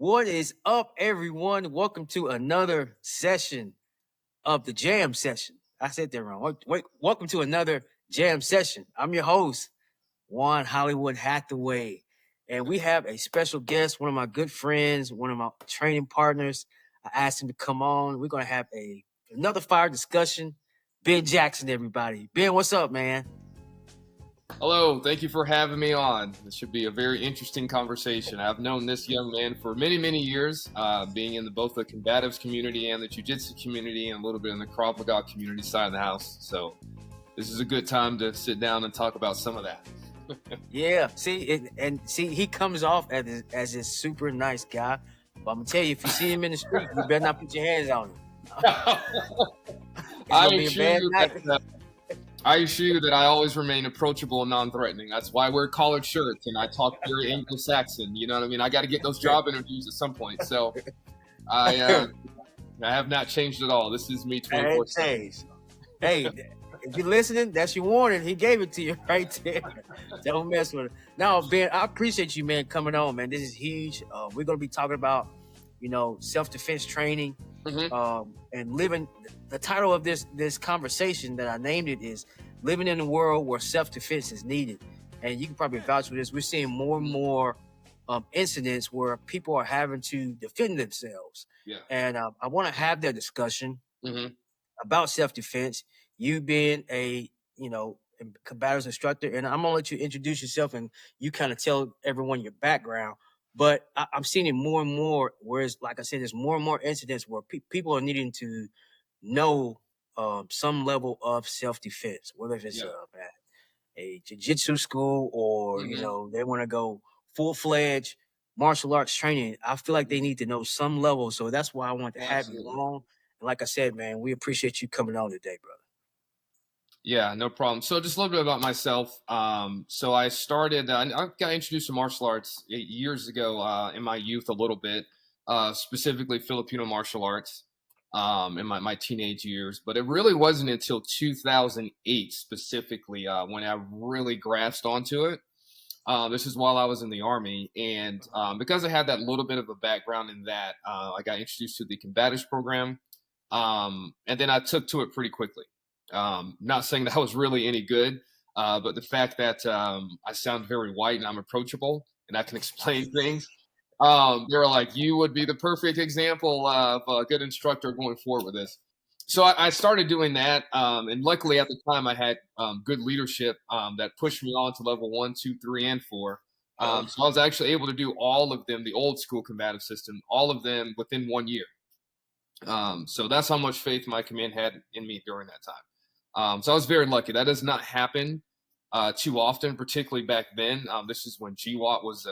What is up, everyone? Welcome to another session of the Jam Session. I said that wrong. Wait, welcome to another Jam Session. I'm your host, Juan Hollywood Hathaway, and we have a special guest, one of my good friends, one of my training partners. I asked him to come on. We're gonna have another fire discussion. Ben Jackson, everybody. Ben, what's up, man? Hello, thank you for having me on. This should be a very interesting conversation. I've known this young man for many, many years, being in both the combatives community and the jiu-jitsu community and a little bit in the Krav Maga community side of the house. So this is a good time to sit down and talk about some of that. Yeah, see, he comes off as this super nice guy. But I'm gonna tell you, if you see him in the street, you better not put your hands on him. It's gonna be a bad night. I assure you that I always remain approachable and non-threatening. That's why I wear collared shirts and I talk very Anglo-Saxon. You know what I mean? I got to get those job interviews at some point. So I have not changed at all. This is me 24/7. Hey, if you're listening, that's your warning. He gave it to you right there. Don't mess with it. Now, Ben, I appreciate you, man, coming on, man. This is huge. We're gonna be talking about, self-defense training, and living. The title of this conversation that I named it is "Living in a World Where Self-Defense is Needed." And you can probably vouch for this. We're seeing more and more incidents where people are having to defend themselves. Yeah. And I want to have that discussion Mm-hmm. about self-defense. You being a combatives instructor, and I'm gonna let you introduce yourself and you kind of tell everyone your background. But I'm seeing it more and more. Whereas, like I said, there's more and more incidents where people are needing to know some level of self-defense, whether it's at a jiu-jitsu school or they want to go full-fledged martial arts training. I feel like they need to know some level. So that's why I want to have you on. And like I said, man, we appreciate you coming on today, brother. Yeah, no problem. So just a little bit about myself. So I started, I got introduced to martial arts 8 years ago in my youth a little bit, specifically Filipino martial arts in my teenage years. But it really wasn't until 2008 specifically when I really grasped onto it. This is while I was in the Army. And because I had that little bit of a background in that, I got introduced to the combatives program. And then I took to it pretty quickly. Not saying that I was really any good, but the fact that I sound very white and I'm approachable and I can explain things, they were like, you would be the perfect example of a good instructor going forward with this. So I started doing that, and luckily at the time I had good leadership that pushed me on to level 1, 2, 3, and 4. So I was actually able to do all of them, the old school combative system, all of them within 1 year. So that's how much faith my command had in me during that time. So I was very lucky. That does not happen too often, particularly back then. This is when GWAT was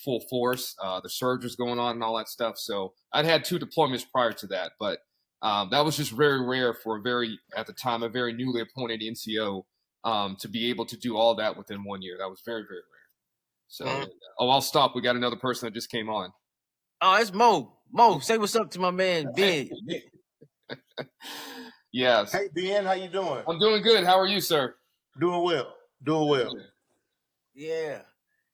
full force. The surge was going on and all that stuff. So I'd had 2 deployments prior to that, but that was just very rare for at the time, a very newly appointed NCO to be able to do all that within 1 year. That was very, very rare. So, I'll stop. We got another person that just came on. Oh, it's Mo. Mo, say what's up to my man, Ben. Yes. Hey, Ben, how you doing? I'm doing good. How are you, sir? Doing well. Yeah.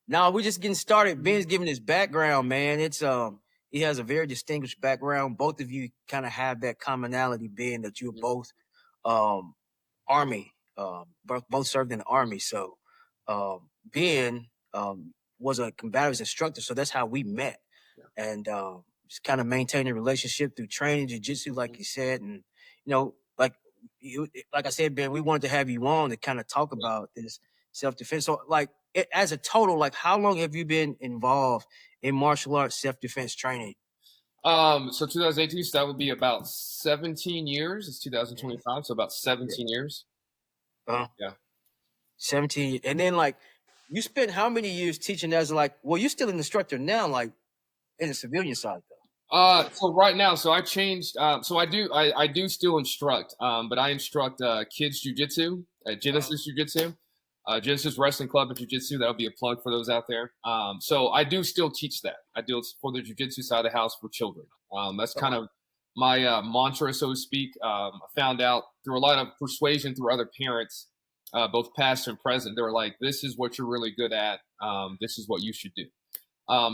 Now we're just getting started. Ben's giving his background, man. It's he has a very distinguished background. Both of you kind of have that commonality, Ben, that you're both Army, both served in the Army. So Ben was a combatives instructor, so that's how we met. And just kind of maintain a relationship through training jiu-jitsu, like you said. And like I said, Ben, we wanted to have you on to kind of talk about this self-defense. So as a total, like how long have you been involved in martial arts self-defense training? So 2018, so that would be about 17 years. It's 2025, so about 17 years. Yeah. 17. And then you spent how many years teaching as you're still an instructor now, like in the civilian side though? So right now, so I changed. So I do still instruct, but I instruct kids jiu-jitsu at Genesis Jiu-Jitsu, Genesis Wrestling Club and Jiu-Jitsu. That'll be a plug for those out there. So I do still teach that. I do it for the jiu-jitsu side of the house for children. That's kind of my mantra, so to speak. I found out through a lot of persuasion through other parents, both past and present. They were like, "This is what you're really good at. This is what you should do."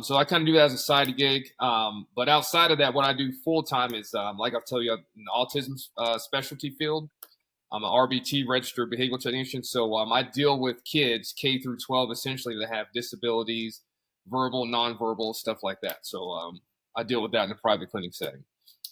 So I kind of do that as a side gig. But outside of that, what I do full time is, like I'll tell you, an autism specialty field. I'm an RBT, registered behavioral technician. So I deal with kids K through 12, essentially, that have disabilities, verbal, nonverbal, stuff like that. So I deal with that in a private clinic setting.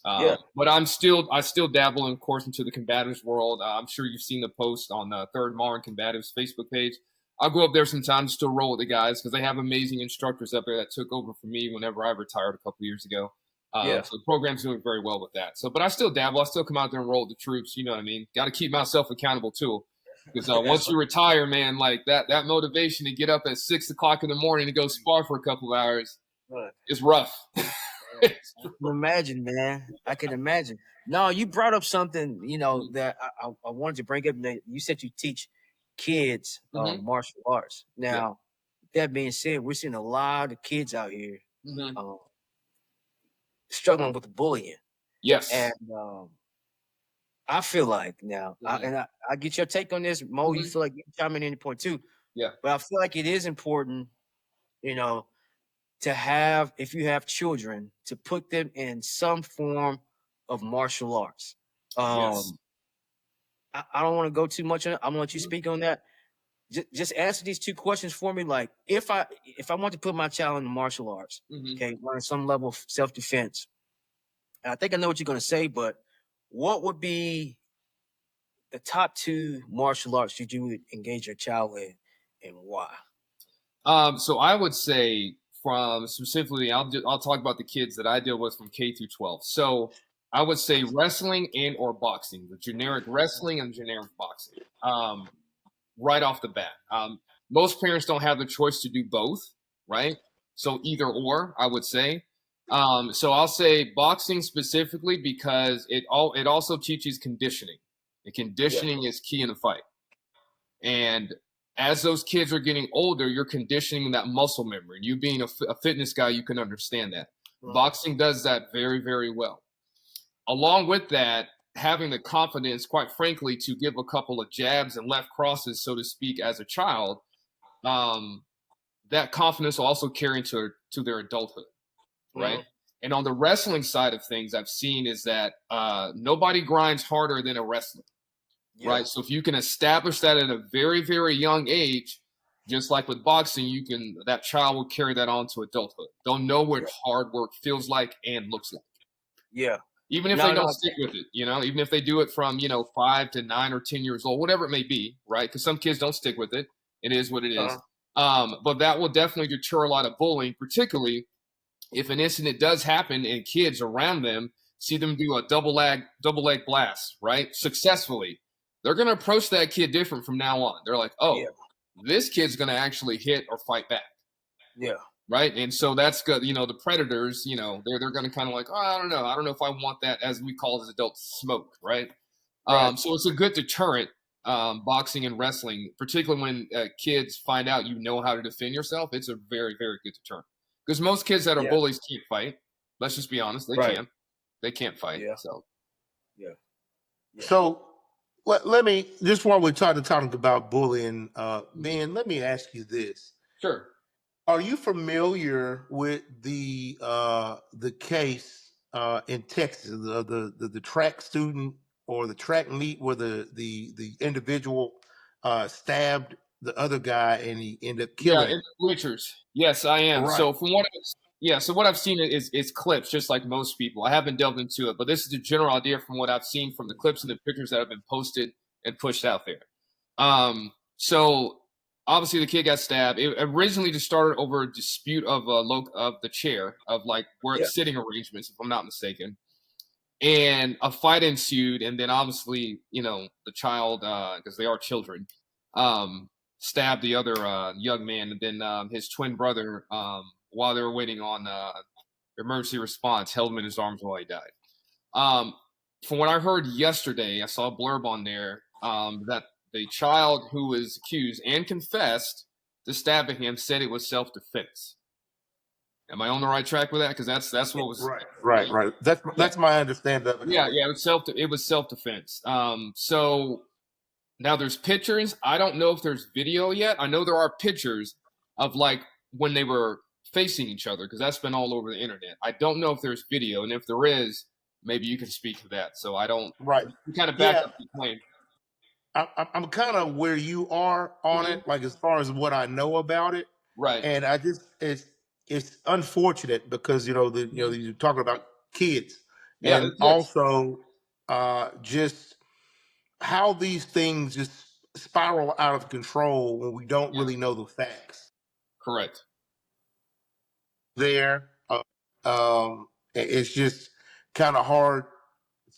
Yeah. But I still dabble, of course, into the combatives world. I'm sure you've seen the post on the Third Modern Combatives Facebook page. I'll go up there sometimes, still roll with the guys because they have amazing instructors up there that took over for me whenever I retired a couple years ago. Yeah. So the program's doing very well with that. So, but I still dabble. I still come out there and roll with the troops. You know what I mean? Got to keep myself accountable too, because once you retire, man, like that motivation to get up at 6 o'clock in the morning to go spar for a couple of hours is rough. I can imagine, man. I can imagine. No, you brought up something, that I wanted to bring up. You said you teach kids Mhm. martial arts. Now, that being said, we're seeing a lot of kids out here struggling with bullying, Yes. and I feel like now, I get your take on this, Mo. You feel like you can chime in any point too, Yeah. but I feel like it is important, you know, to have, if you have children, to put them in some form of martial arts. Yes. I don't want to go too much on it. I'm gonna let you speak on that. Just answer these two questions for me. Like, if I want to put my child in the martial arts, okay, learn some level of self-defense. And I think I know what you're gonna say, but what would be the top two martial arts that you would engage your child in, and why? So I would say from specifically, I'll talk about the kids that I deal with from K through 12. So I would say wrestling and or boxing, the generic wrestling and generic boxing, right off the bat. Most parents don't have the choice to do both, right? So either or, I would say. So I'll say boxing specifically because it also teaches conditioning. And conditioning is key in the fight. And as those kids are getting older, you're conditioning that muscle memory. You being a fitness guy, you can understand that. Boxing does that very, very well. Along with that, having the confidence, quite frankly, to give a couple of jabs and left crosses, so to speak, as a child, that confidence will also carry into to their adulthood, right? And on the wrestling side of things, I've seen is that nobody grinds harder than a wrestler. Right. So if you can establish that at a very, very young age, just like with boxing, that child will carry that on to adulthood. They'll know what hard work feels like and looks like. Yeah. Even if they don't stick with it, even if they do it from, 5 to 9 or 10 years old, whatever it may be, right? Because some kids don't stick with it. It is what it is. But that will definitely deter a lot of bullying, particularly if an incident does happen and kids around them see them do a double leg blast, right? Successfully. They're going to approach that kid different from now on. They're like, this kid's going to actually hit or fight back. Yeah. Right. And so that's good. The predators, they're going to kind of like, I don't know. I don't know if I want that, as we call it as adults, smoke. Right. So it's a good deterrent, boxing and wrestling, particularly when kids find out you know how to defend yourself. It's a very, very good deterrent because most kids that are bullies can't fight. Let's just be honest. They can't fight. Yeah. So, So let me, just while we're talking about bullying, Ben, let me ask you this. Sure. Are you familiar with the case in Texas, the track student or the track meet where the individual stabbed the other guy and he ended up killing him? Bleachers. Yes, I am. Right. So what I've seen is clips, just like most people. I haven't delved into it, but this is the general idea from what I've seen from the clips and the pictures that have been posted and pushed out there. So obviously the kid got stabbed. It originally just started over a dispute of the chair, of like where it's sitting arrangements, if I'm not mistaken. And a fight ensued, and then obviously, the child, because they are children, stabbed the other young man, and then his twin brother, while they were waiting on emergency response, held him in his arms while he died. From what I heard yesterday, I saw a blurb on there that the child who was accused and confessed to stabbing him said it was self-defense. Am I on the right track with that? Because that's what was right. That's my understanding of it. Yeah, it was self-defense. So now there's pictures. I don't know if there's video yet. I know there are pictures of like when they were facing each other, because that's been all over the internet. I don't know if there's video, and if there is, maybe you can speak to that. So I don't. Right. You kind of back Yeah. up the claim. I'm kind of where you are on Mhm. it, like as far as what I know about it, Right. and I just it's unfortunate because Mhm. you're talking about kids, Yeah, and the kids. also just how these things just spiral out of control when we don't Yeah, really know the facts. correct. There, it's just kind of hard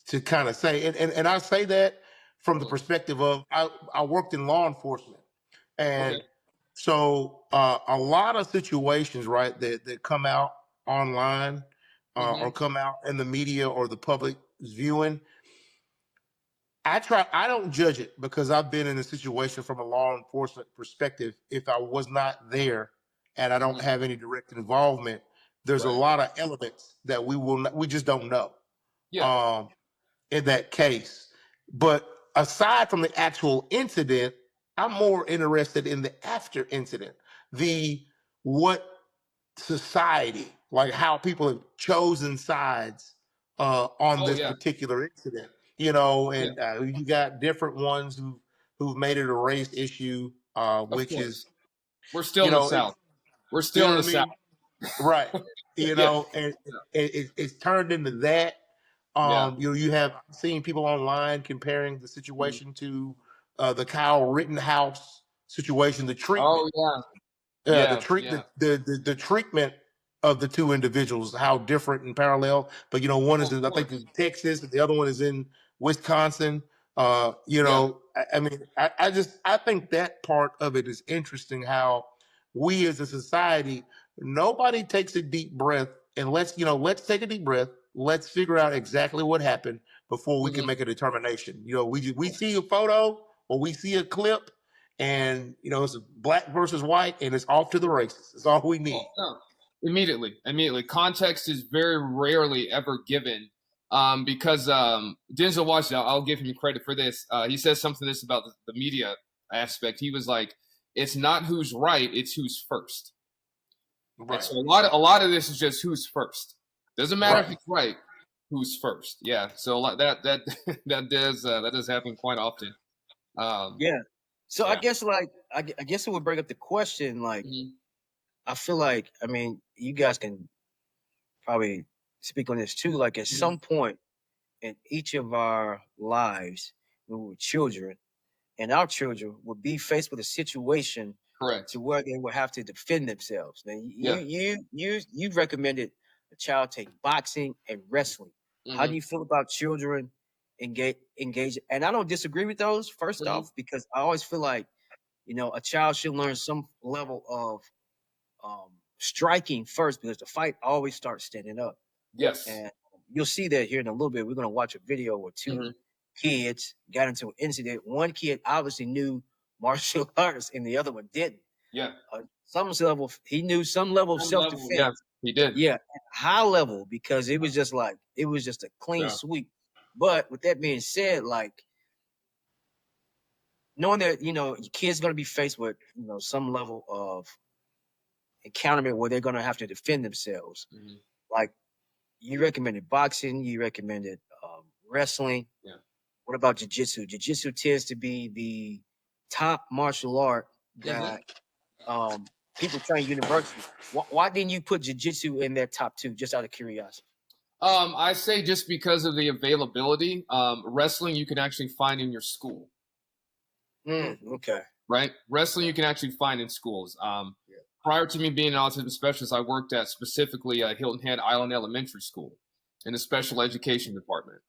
to kind of say, and I say that from the Totally. perspective of I worked in law enforcement. Okay. And so a lot of situations, right, that come out online or Hmm. come out in the media or the public viewing, I don't judge it because I've been in a situation from a law enforcement perspective. If I was not there and I don't Hmm. have any direct involvement, there's a Right. lot of elements that we just don't know. Yeah. Um, in that case. But aside from the actual incident, I'm more interested in the after incident, the what society, like how people have chosen sides on Oh this yeah. particular incident. Yeah. And you got different ones who've made it a race issue, Of which is course. We're still in the it's South. We're you still know in what the I South. mean. Right. Yeah. And it's turned into that. Yeah. You have seen people online comparing the Mhm. situation to the Kyle Rittenhouse situation, the treatment. Oh yeah. The Yeah. treat Yeah. the treatment of the two individuals, how different and parallel. But one Oh, is of I think course. in Texas, and the other one is in Wisconsin. Yeah. I mean, I think that part of it is interesting. How we as a society, nobody takes a deep breath and let's take a deep breath. Let's figure out exactly what happened before we can Hmm. make a determination. We see a photo or we see a clip and it's black versus white, and it's off to the races. It's all we Oh need. no. Immediately. Context is very rarely ever given. Because Denzel Washington, I'll give him credit for this. He says something this about the media aspect. He was like, "It's not who's right; it's who's first." And Right, so a lot of this is just who's first. Doesn't matter if right. it's right, who's first. Yeah. So a lot that that does happen quite often. Um, Yeah. So I yeah. guess like I guess it would bring up the question. Like Mhm. I feel like I mean you guys can probably speak on this too. Like at Mhm. some point in each of our lives when we were children, and our children would be faced with a situation Correct. to where they would have to defend themselves. Now, Yeah. you recommended a child take boxing and wrestling. How do Hmm. you feel about children engage? And I don't disagree with those. First Hmm. off, because I always feel like a child should learn some level of striking first, because the fight always starts standing up. Yes. And you'll see that here in a little bit. We're going to watch a video where two Hmm. kids got into an incident. One kid obviously knew martial arts, and the other one didn't. Yeah. Some level, he knew some level of Some self level. Yeah. defense. He did. Yeah, high level, because it was just a clean Yeah. sweep. But with that being said, like knowing that your kid's going to be faced with some level of encounterment where they're going to have to defend themselves. Hmm. Like you recommended boxing, you recommended wrestling. Yeah. What about jujitsu? Jujitsu tends to be the top martial art Hmm. that people train university. Why didn't you put jujitsu in their top two? Just out of curiosity. I say just because of the availability. Wrestling you can actually find in your school, Okay. right? Wrestling you can actually find in schools. Yeah. Prior to me being an autism specialist, I worked at specifically Hilton Head Island Elementary School in the special education department.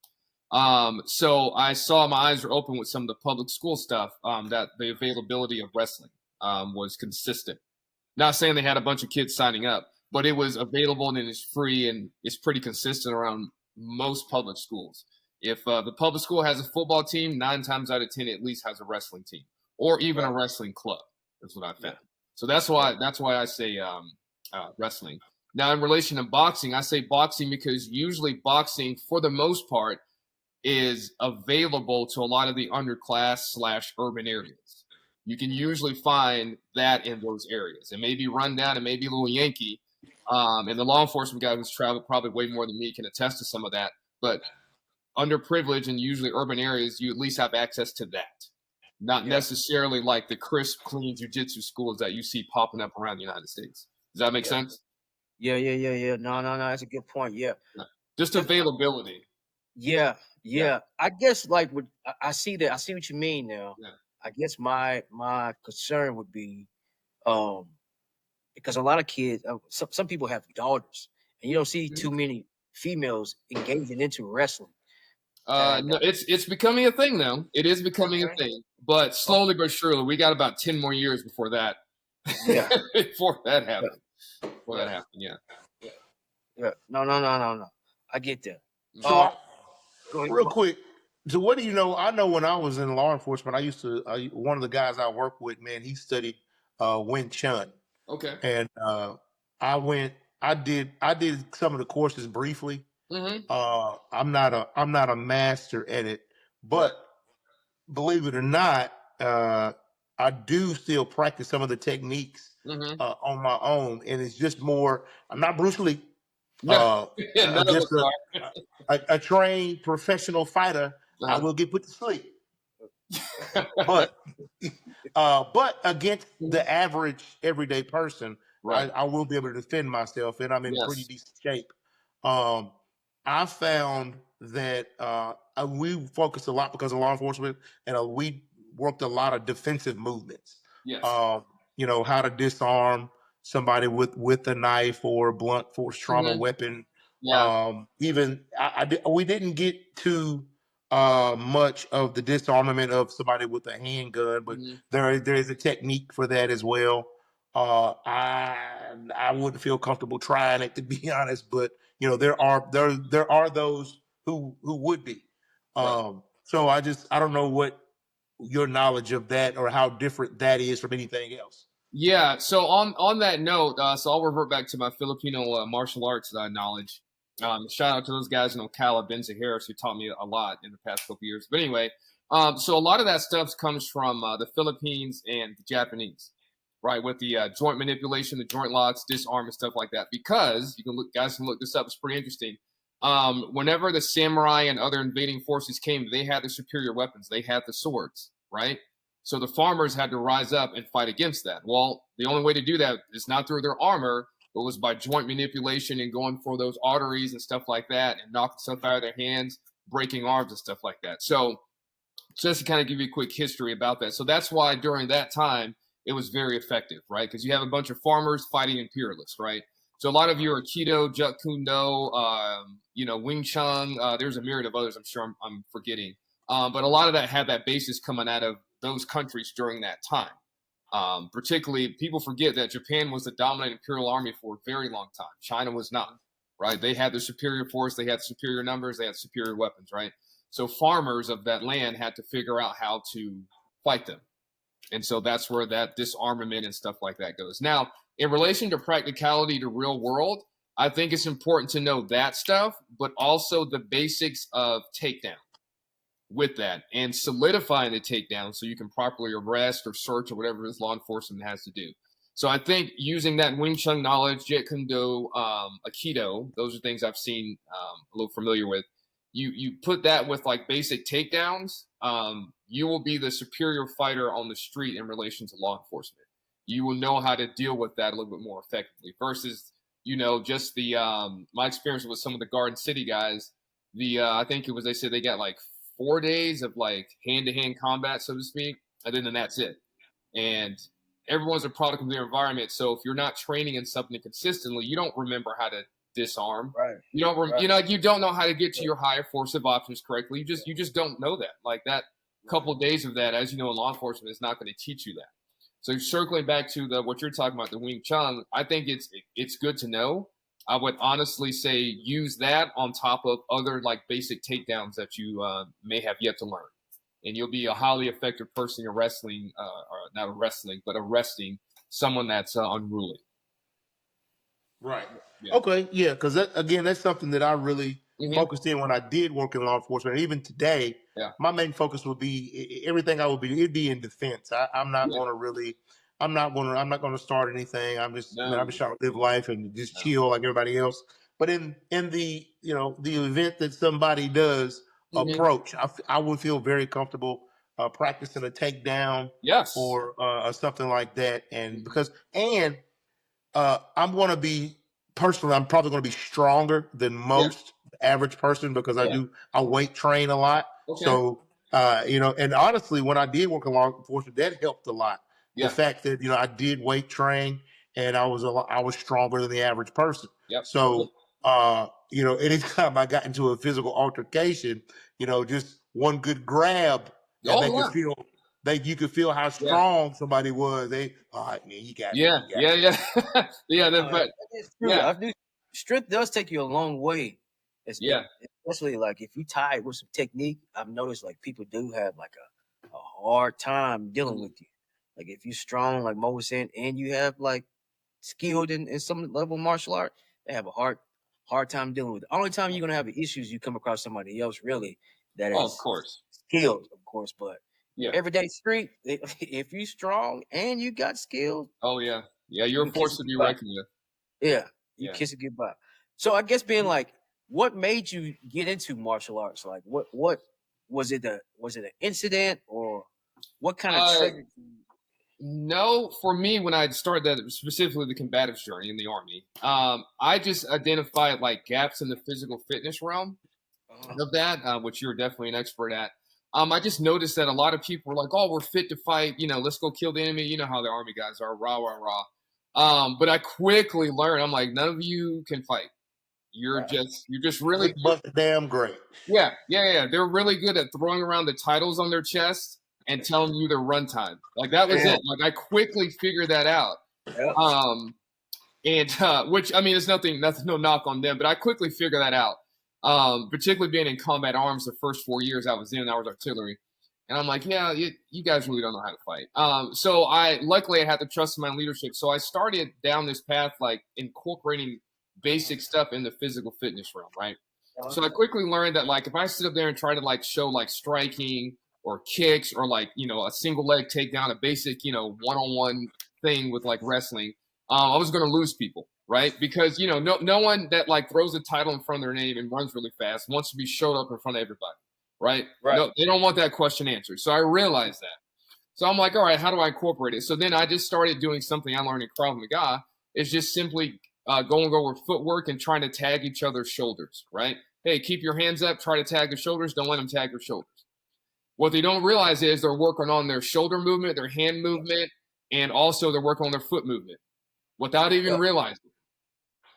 So I saw my eyes were open with some of the public school stuff. That the availability of wrestling was consistent. Not saying they had a bunch of kids signing up, but it was available and it's free and it's pretty consistent around most public schools. If the public school has a football team, 9 times out of 10 it at least has a wrestling team or even a Right. wrestling club. That's what I Yeah. found. So that's Yeah. why I say wrestling. Now in relation to boxing, I say boxing because usually boxing, for the most part, is available to a lot of the underclass/urban areas. You can usually find that in those areas. It may be run down, it may be a little Yankee, And the law enforcement guy who's traveled probably way more than me can attest to some of that. But underprivileged and usually urban areas, you at least have access to that. Not necessarily like the crisp, clean jujitsu schools that you see popping up around the United States. Does that make sense? Yeah. No. That's a good point. Yeah. Just availability. Yeah. I guess like I see that. I see what you mean now. Yeah. I guess my concern would be, because a lot of kids, some people have daughters, and you don't see too many females engaging into wrestling. No, it's becoming a thing though. It is becoming a thing, but slowly but surely, we got about 10 more years before that. Yeah. Before that happened. Yeah. No. I get that. So, Go ahead. real quick, so what do you know? I know when I was in law enforcement, I used to, one of the guys I worked with, man, he studied Wing Chun. Okay. And I did some of the courses briefly. I'm not a master at it, but believe it or not, I do still practice some of the techniques on my own, and it's just more. I'm not Bruce Lee. None I'm of just us are. a trained professional fighter. I will get put to sleep, but against the average everyday person, Right. I will be able to defend myself, and I'm in pretty decent shape. I found that we focused a lot because of law enforcement, and we worked a lot of defensive movements. Yes. You know, how to disarm somebody with a knife or a blunt force trauma weapon. Yeah. Even we didn't get to much of the disarmament of somebody with a handgun, but there is a technique for that as well. I wouldn't feel comfortable trying it, to be honest, but you know there are those who would be. So I don't know what your knowledge of that or how different that is from anything else. Yeah. So on that note, so I'll revert back to my Filipino martial arts knowledge. Shout out to those guys in Ocala, Benza Harris, who taught me a lot in the past couple years. But anyway, so a lot of that stuff comes from the Philippines and the Japanese, right? With the joint manipulation, the joint locks, disarm, and stuff like that. Because guys can look this up. It's pretty interesting. Whenever the samurai and other invading forces came, they had the superior weapons. They had the swords, right? So the farmers had to rise up and fight against that. Well, the only way to do that is not through their armor, but was by joint manipulation and going for those arteries and stuff like that and knocking stuff out of their hands, breaking arms and stuff like that. So just to kind of give you a quick history about that. So that's why during that time, it was very effective, right? Because you have a bunch of farmers fighting imperialists, right? So a lot of you are Aikido, Jeet Kune Do, Wing Chun. There's a myriad of others I'm sure I'm forgetting. But a lot of that had that basis coming out of those countries during that time. Particularly, people forget that Japan was the dominant imperial army for a very long time. China was not, right? They had the superior force, they had superior numbers, they had superior weapons, right? So farmers of that land had to figure out how to fight them. And so that's where that disarmament and stuff like that goes. Now, in relation to practicality to real world, I think it's important to know that stuff, but also the basics of takedown with that and solidifying the takedown so you can properly arrest or search or whatever this law enforcement has to do. So I think using that Wing Chun knowledge, Jeet Kune Do, Aikido, those are things I've seen, a little familiar with. You put that with like basic takedowns, you will be the superior fighter on the street in relation to law enforcement. You will know how to deal with that a little bit more effectively versus, just the my experience with some of the Garden City guys. I think it was, they said they got like 4 days of like hand-to-hand combat, so to speak, and then that's it. And everyone's a product of their environment. So if you're not training in something consistently, you don't remember how to disarm. Right. You don't, you don't know how to get to your higher force of options correctly. You just don't know that. Like that couple of days of that, as you know, in law enforcement is not going to teach you that. So circling back to what you're talking about, the Wing Chun, I think it's good to know. I would honestly say use that on top of other like basic takedowns that you may have yet to learn. And you'll be a highly effective person in wrestling, or not wrestling, but arresting someone that's unruly. Right. Yeah. Okay. Yeah. Because that's something that I really focused in when I did work in law enforcement. And even today, my main focus would be everything it'd be in defense. I'm not going to really I'm not gonna start anything. I'm No, just trying to live life and just no. chill like everybody else. But in the the event that somebody does Hmm. approach, I would feel very comfortable practicing a takedown Yes. or something like that. And Hmm. I'm going to be personally, I'm probably going to be stronger than Yeah. most average person because Yeah. I weight train a lot. Okay. So, and honestly, when I did work in law enforcement, that helped a lot. The Yeah. fact that, I did weight train and I was stronger than the average person. Yep. So, anytime I got into a physical altercation, just one good grab and Oh yeah. you could feel how Yeah. strong somebody was. All right, man, you got me. Yeah. You got Yeah. me. Yeah. Yeah. That But is true. yeah. I do. Strength does take you a long way. Yeah. Especially like if you tie it with some technique. I've noticed like people do have like a hard time dealing Mhm. with you. Like if you're strong, like Mo was saying, and you have like skilled in some level of martial art, they have a hard time dealing with it. Only time you're gonna have issues you come across somebody else really that Oh, of is course. skilled, of course. But Yeah. everyday street, if you strong and you got skills, Oh yeah. Yeah. you You're a can kiss force it to be goodbye. reckoned with. Yeah, you Yeah. kiss it goodbye. So I guess being like, what made you get into martial arts? Like, what was it an incident or what kind of Uh, triggered you? no, for me, when I started that specifically the combatives journey in the army, I just identified like gaps in the physical fitness realm Uh, of that, which you're definitely an expert at. I just noticed that a lot of people were like, "Oh, we're fit to fight. Let's go kill the enemy." You know how the army guys are, rah rah rah. But I quickly learned, I'm like, none of you can fight. You're just really Great, good. but damn great. Yeah, yeah, yeah. They're really good at throwing around the titles on their chest and telling you their runtime. Like that was yeah, it. Like I quickly figured that out. yeah, Um, and which I mean, it's nothing, no knock on them, but I quickly figured that out. Particularly being in combat arms, the first 4 years I was in, I was artillery, and I'm like, yeah, you guys really don't know how to fight. So luckily I had the trust in my leadership, so I started down this path, like incorporating basic stuff in the physical fitness realm, right? uh, So I quickly learned that like if I sit up there and try to like show like striking or kicks or like a single leg takedown, a basic one-on-one thing with like wrestling, I was going to lose people, right? Because no one that like throws a title in front of their name and runs really fast wants to be showed up in front of everybody, right? right. No, they don't want that question answered. So I realized that. So I'm like, all right, how do I incorporate it? So then I just started doing something I learned in Krav Maga. Is just simply going over footwork and trying to tag each other's shoulders, right? Hey, keep your hands up, try to tag their shoulders, don't let them tag your shoulders. What they don't realize is they're working on their shoulder movement, their hand movement, and also they're working on their foot movement without even Yep, realizing.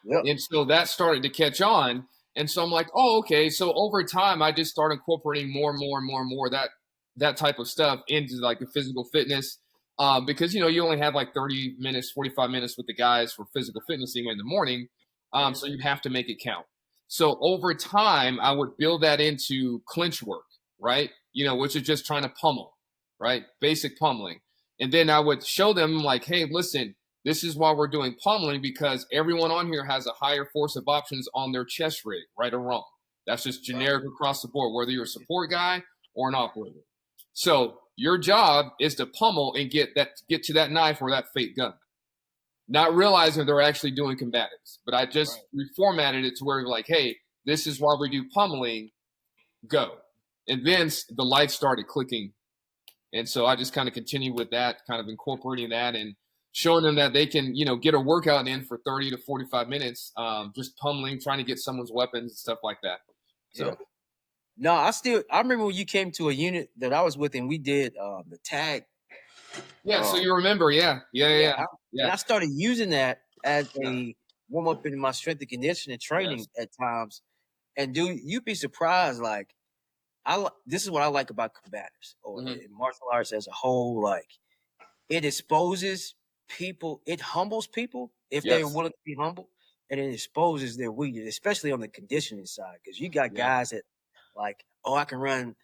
yep, And so that started to catch on. And so I'm like, oh, okay. So over time, I just started incorporating more and more and more and more that type of stuff into like the physical fitness. Because you only have like 30 minutes, 45 minutes with the guys for physical fitnessing in the morning. So you have to make it count. So over time, I would build that into clinch work, right? Which is just trying to pummel, right? Basic pummeling. And then I would show them like, hey, listen, this is why we're doing pummeling, because everyone on here has a higher force of options on their chest rig, right or wrong. That's just right. generic across the board, whether you're a support guy or an operator. So your job is to pummel and get to that knife or that fake gun, not realizing they're actually doing combatives. But I just Right. reformatted it to where like, hey, this is why we do pummeling. Go, and then the lights started clicking, and so I just kind of continued with that, kind of incorporating that and showing them that they can, get a workout in for 30 to 45 minutes, just pummeling, trying to get someone's weapons and stuff like that. Yeah. So, No, I remember when you came to a unit that I was with and we did the tag. yeah, so Um, you remember, yeah, yeah, yeah, yeah, and yeah, I started using that as yeah, a warm up in my strength and conditioning yes, training at times. And dude, you'd be surprised. Like this is what I like about combatives or hmm, in martial arts as a whole. Like it exposes people, it humbles people if they're yes, willing to be humble, and it exposes their weakness, especially on the conditioning side. Because you got yeah, guys that like, oh, I can run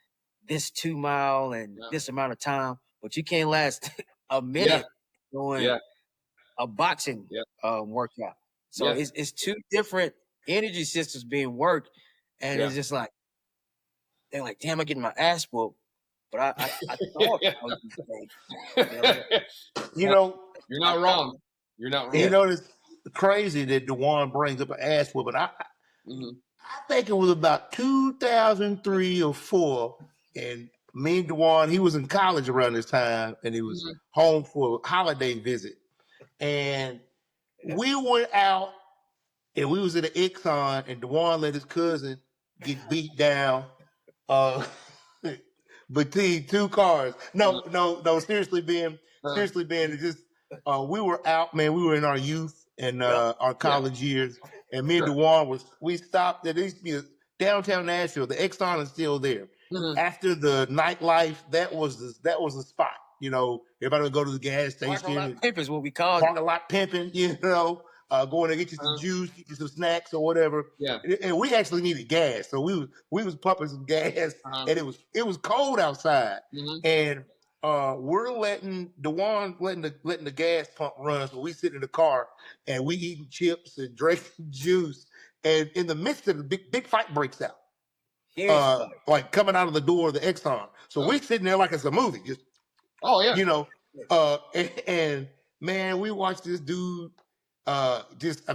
this 2 mile and yeah, this amount of time, but you can't last a yeah, minute doing yeah, a boxing yeah, workout. So yeah, it's two different energy systems being worked, and yeah. it's just like they're like, damn, I'm getting my ass whooped, but I thought I was think, you know, You know, You're not wrong. You're not wrong. You know, it's crazy that Dewan brings up an ass whooping. Mhm. I think it was about 2003 or 4, and me and Dewan, he was in college around this time, and he was home for a holiday visit. And we went out, and we was at the Exxon, and Dewan let his cousin get beat down uh, between two cars. No, seriously, Ben. Seriously, Ben. It just we were out, man. We were in our youth and our college years, and me and Dewan we stopped at used to be downtown Nashville. The Exxon is still there. After the nightlife, that was the spot. You know, everybody would go to the gas station. Parking lot pimp is what we call it. Parking lot pimping, you know, going to get you some juice, get you some snacks or whatever. Yeah. And we actually needed gas, so we was pumping some gas, and it was cold outside, and we're letting the gas pump run, so we sit in the car and we eating chips and drinking juice, and in the midst of the big fight breaks out. Like coming out of the door of the Exxon. So we sitting there like it's a movie, just you know, and man, we watched this dude. I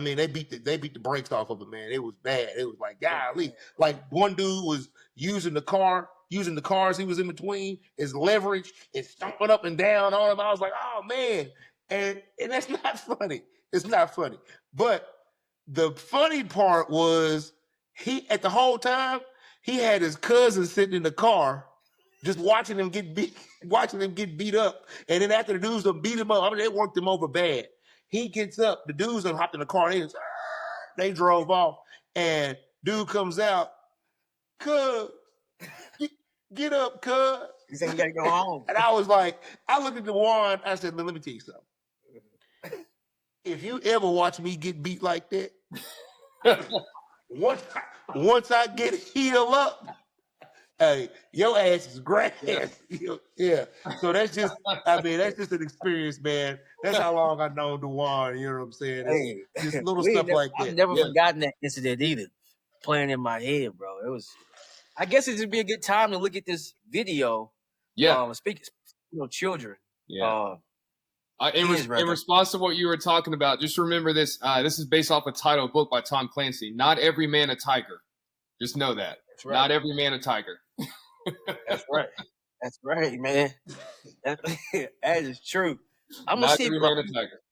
mean, they beat the brakes off of him, man. It was bad. It was like, golly, like one dude was using the cars he was in between as leverage and stomping up and down on him. I was like, oh man, and that's not funny. It's not funny. But the funny part was at the whole time he had his cousin sitting in the car just watching him get beat up. And then after the dudes done beat him up, I mean, they worked him over bad. He gets up, the dudes done hopped in the car, and they drove off. And dude comes out, cuz, get up, cuz. He said, you gotta go home. And I was like, I looked at Dewan, I said, let me tell you something. If you ever watch me get beat like that, once I get healed up, hey, your ass is grass. Yeah. So that's just an experience, man. That's how long I've known Dewan, you know what I'm saying? Just little stuff like that. I've never forgotten that incident either. Playing in my head, bro. It was, I guess it'd be a good time to look at this video. Speaking children. Yeah. In response to what you were talking about, just remember this. This is based off a title book by Tom Clancy. Not every man a tiger. Just know that. Right. Not every man a tiger. That's right. That's right, man. That is true. I'm gonna see, bro. I'm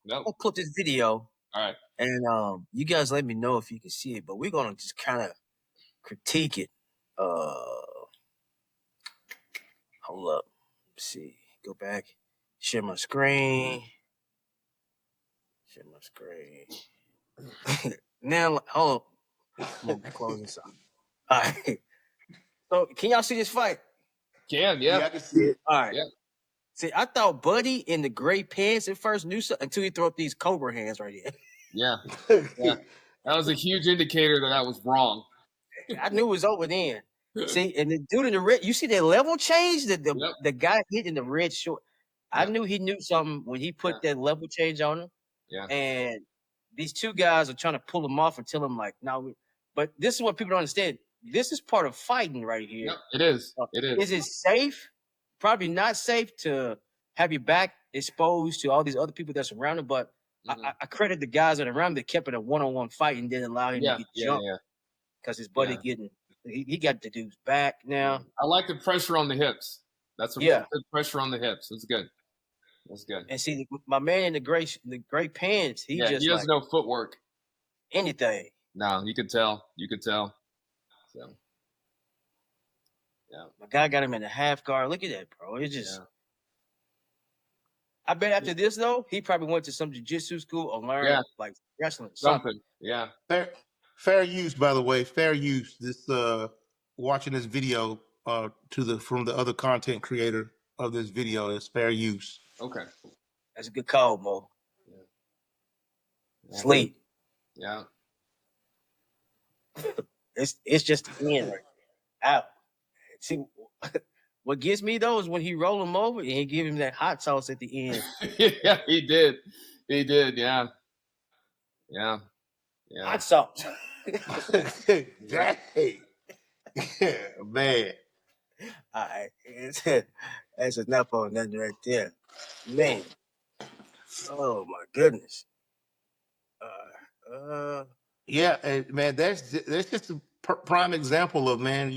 gonna clip this video. All right. And you guys let me know if you can see it, but we're gonna just kind of critique it. Hold up. Let's see. Go back. Share my screen. Share my screen. Now, hold on. I'm gonna close this out. All right. So, can y'all see this fight? Yeah, I can see it. All right. Yeah. See, I thought Buddy in the gray pants at first knew something until he threw up these cobra hands right here. Yeah. That was a huge indicator that was wrong. I knew it was over then. See, and the dude in the red, you see that level change? The guy hit in the red short. I knew he knew something when he put that level change on him. Yeah. And these two guys are trying to pull him off and tell him, like, no. But this is what people don't understand. This is part of fighting right here. Yep, it is. It is. Is it safe? Probably not safe to have your back exposed to all these other people that's around him. But I credit the guys that are around him that kept it a one-on-one fight and didn't allow him to get jumped. Because his buddy he got the dude's back now. I like the pressure on the hips. That's good pressure on the hips. That's good. That's good. And see, my man in the gray pants, he doesn't know footwork. Anything. No, you could tell. So, yeah. My guy got him in a half guard. Look at that, bro. It's just. Yeah. I bet after this though, he probably went to some jiu-jitsu school or learned like wrestling. Something. Yeah. Fair use, by the way. Fair use. This watching this video from the other content creator of this video is fair use. Okay. That's a good call, Mo. Yeah. Sleep. Yeah. It's just the end right out. See, what gets me though is when he roll him over and he give him that hot sauce at the end. Yeah, he did. Yeah. Hot sauce. Hey. Yeah, man. All right. That's enough on that right there. Man. Oh my goodness. Uh, Yeah, and man, that's just a prime example of, man,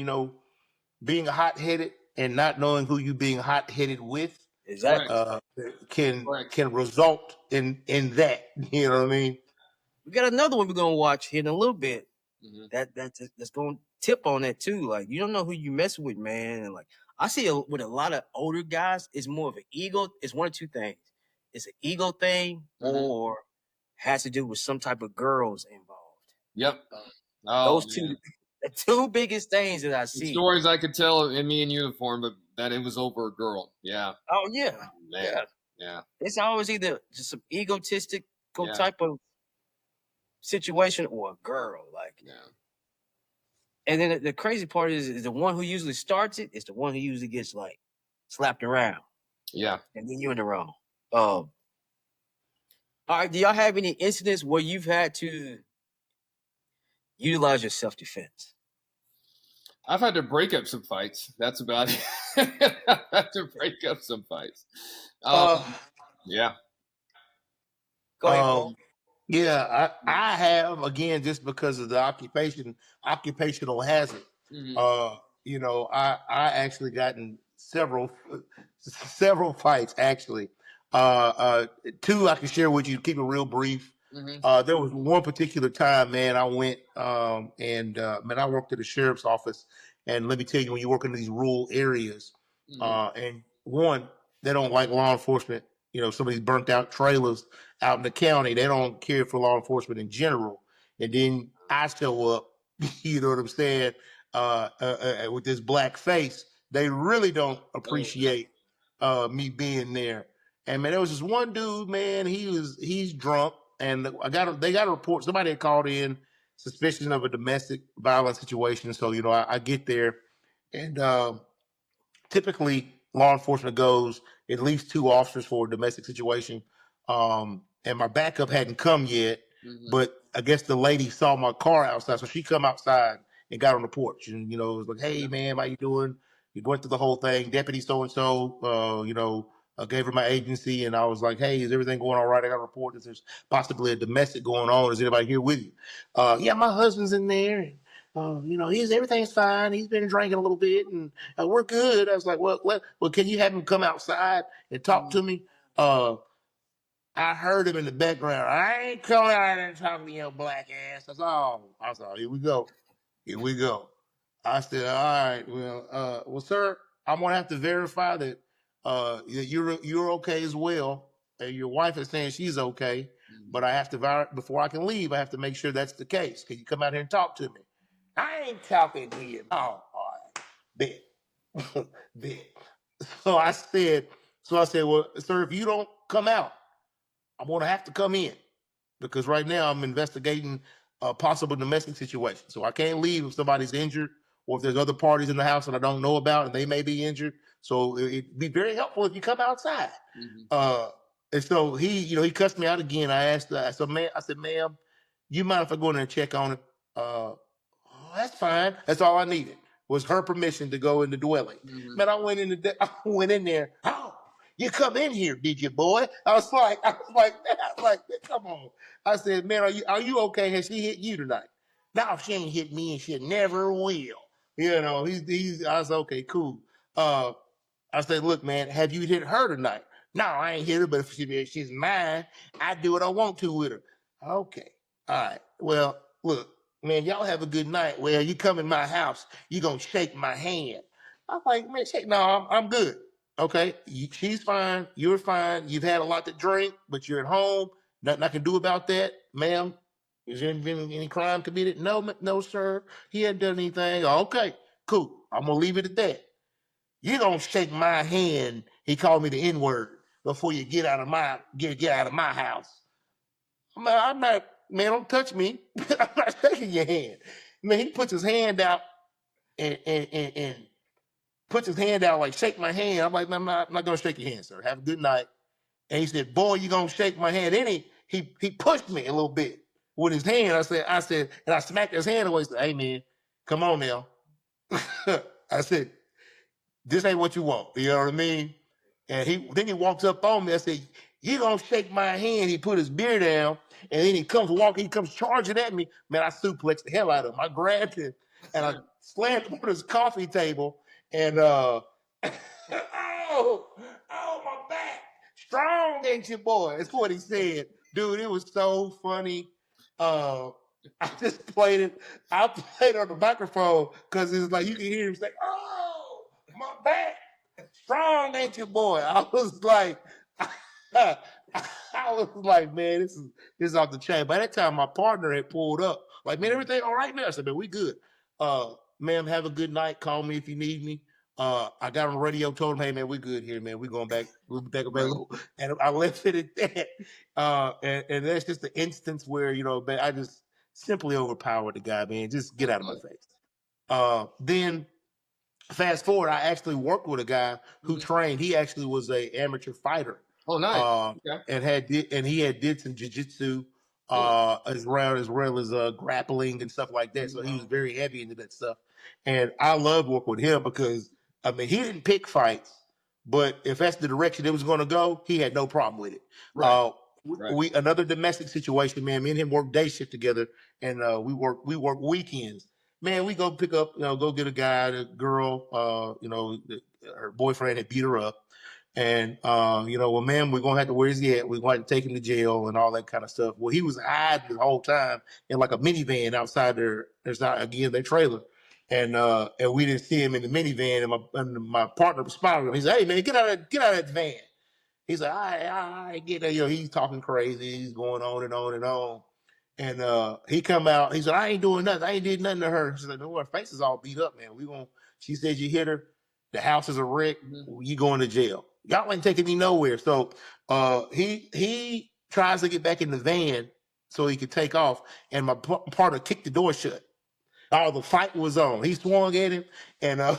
being hot headed and not knowing who you being hot headed with exactly. Correct. uh, can Correct. can result in that. You know what I mean? We got another one we're gonna watch here in a little bit. Hmm. That's gonna tip on that too. Like you don't know who you mess with, man. And like I see with a lot of older guys, it's more of an ego. It's one of two things. It's an ego thing, Hmm. or has to do with some type of girls involved. Yep. Oh Those two, man, the two biggest things that I the see. stories I could tell in me in uniform, but that it was over a girl. Yeah, Oh yeah, man. yeah. Yeah, It's always either just some egotistical yeah, type of situation or a girl. Like, yeah. and then the crazy part is the one who usually starts it is the one who usually gets like slapped around, Yeah. and then you're in the wrong. All right. Do y'all have any incidents where you've had to utilize your self defense? I've had to break up some fights. That's about it. I've had to break up some fights. Um, Uh, yeah. Go ahead, Paul. um, yeah, I have, again, just because of the occupational hazard. Hmm. Uh, I actually gotten several fights actually. Two I can share with you. Keep it real brief. Hmm. There was one particular time, man. I went and man, I worked at the sheriff's office, and let me tell you, when you work in these rural areas, Hmm. and one, they don't like law enforcement. Some of these burnt out trailers out in the county, they don't care for law enforcement in general. And then I show up, you know what I'm saying, with this black face. They really don't Oh man. appreciate me being there. And man, there was this one dude, man. He's drunk, and they got a report. Somebody had called in suspicion of a domestic violence situation. So I get there, and typically law enforcement goes at least two officers for a domestic situation. And my backup hadn't come yet, Hmm. but I guess the lady saw my car outside, so she come outside and got on the porch, and it was like, "Hey, Yeah. man, how you doing?" You went through the whole thing. Deputy so and so, gave her my agency, and I was like, "Hey, is everything going all right? I got a report that there's possibly a domestic going on. Is anybody here with you?" Yeah, my husband's in there. And, he's everything's fine. He's been drinking a little bit, and we're good. I was like, well, can you have him come outside and talk Hmm. to me? I heard him in the background. I ain't coming out there talking to your black ass. That's all. I said, here we go. Here we go. I said, all right, well, sir, I'm gonna have to verify that you're okay as well. And your wife is saying she's okay, but I have to before I can leave. I have to make sure that's the case. Can you come out here and talk to me? I ain't talking to you. Oh, all right, bet, bet. So I said, well, sir, if you don't come out, I'm gonna have to come in because right now I'm investigating a possible domestic situation. So I can't leave if somebody's injured or if there's other parties in the house that I don't know about and they may be injured. So it'd be very helpful if you come outside. Hmm. Uh, and so he cussed me out again. I said, ma'am, you mind if I go in there and check on it? Oh, that's fine. That's all I needed was her permission to go in the dwelling. Hmm. Man, I went in there. Oh, you come in here, did you, boy? I was like, come on. I said, man, are you okay? Has she hit you tonight? No, she ain't hit me, and she never will. I was okay, cool. Uh, I said, look, man, have you hit her tonight? No, I ain't hit her, but if she's mine, I do what I want to with her. Okay. All right. Well, look, man, y'all have a good night. Well, you come in my house, you gonna shake my hand. I'm like, man, no, I'm good. Okay. She's fine. You're fine. You've had a lot to drink, but you're at home. Nothing I can do about that, ma'am. Is there been any crime committed? No, no, sir. He hadn't done anything. Okay, cool. I'm gonna leave it at that. You don't shake my hand. He called me the N word before you get out of my house. I'm not, man. Don't touch me. I'm not shaking your hand. Man, he puts his hand out and puts his hand out like shake my hand. I'm like, I'm not gonna shake your hand, sir. Have a good night. And he said, boy, you gonna shake my hand? Then he pushed me a little bit with his hand. I said, and I smacked his hand away. I said, hey man, come on now. I said, this ain't what you want. You know what I mean? And then he walks up on me. I said, he gonna shake my hand. He put his beer down, and then he comes charging at me. Man, I suplexed the hell out of him. I grabbed him and I slammed him on his coffee table, and oh, my back. Strong ain't you, boy? That's what he said. Dude, it was so funny. I just played it. I played on the microphone because it's like you can hear him say, "Oh, my back. Strong ain't you, boy?" I was like, I was like, man, this is off the chain. By that time, my partner had pulled up. Like, man, everything all right now? I said, man, we good. Ma'am, have a good night. Call me if you need me. I got on the radio, told him, hey man, we good here, man. We going back, we'll be back available. And I left it at that. And that's just the instance where, man, I just simply overpowered the guy, man. Just get out of my face. Then fast forward, I actually worked with a guy who trained. He actually was a amateur fighter. Oh, nice. Okay. And he had did some jiu-jitsu as well as grappling and stuff like that. So he was very heavy into that stuff. And I loved working with him because I mean he didn't pick fights, but if that's the direction it was going to go, he had no problem with it. Right. We another domestic situation, man. Me and him work day shift together, and we work weekends. Man, we go pick up, go get a guy, the girl, her boyfriend had beat her up. And, well, man, we're going to have to, where's he at? We're going to have to take him to jail and all that kind of stuff. Well, he was hiding the whole time in like a minivan outside their trailer. And we didn't see him in the minivan. And my partner responded to him. He said, hey, man, get out of that van. He's like, I get that. He's talking crazy. He's going on and on and on. And he come out. He said, I ain't doing nothing. I ain't did nothing to her. She's like, no, her face is all beat up, man. She said you hit her. The house is a wreck. You going to jail. Y'all ain't taking me nowhere. So he tries to get back in the van so he could take off. And my partner kicked the door shut. Oh, the fight was on. He swung at him and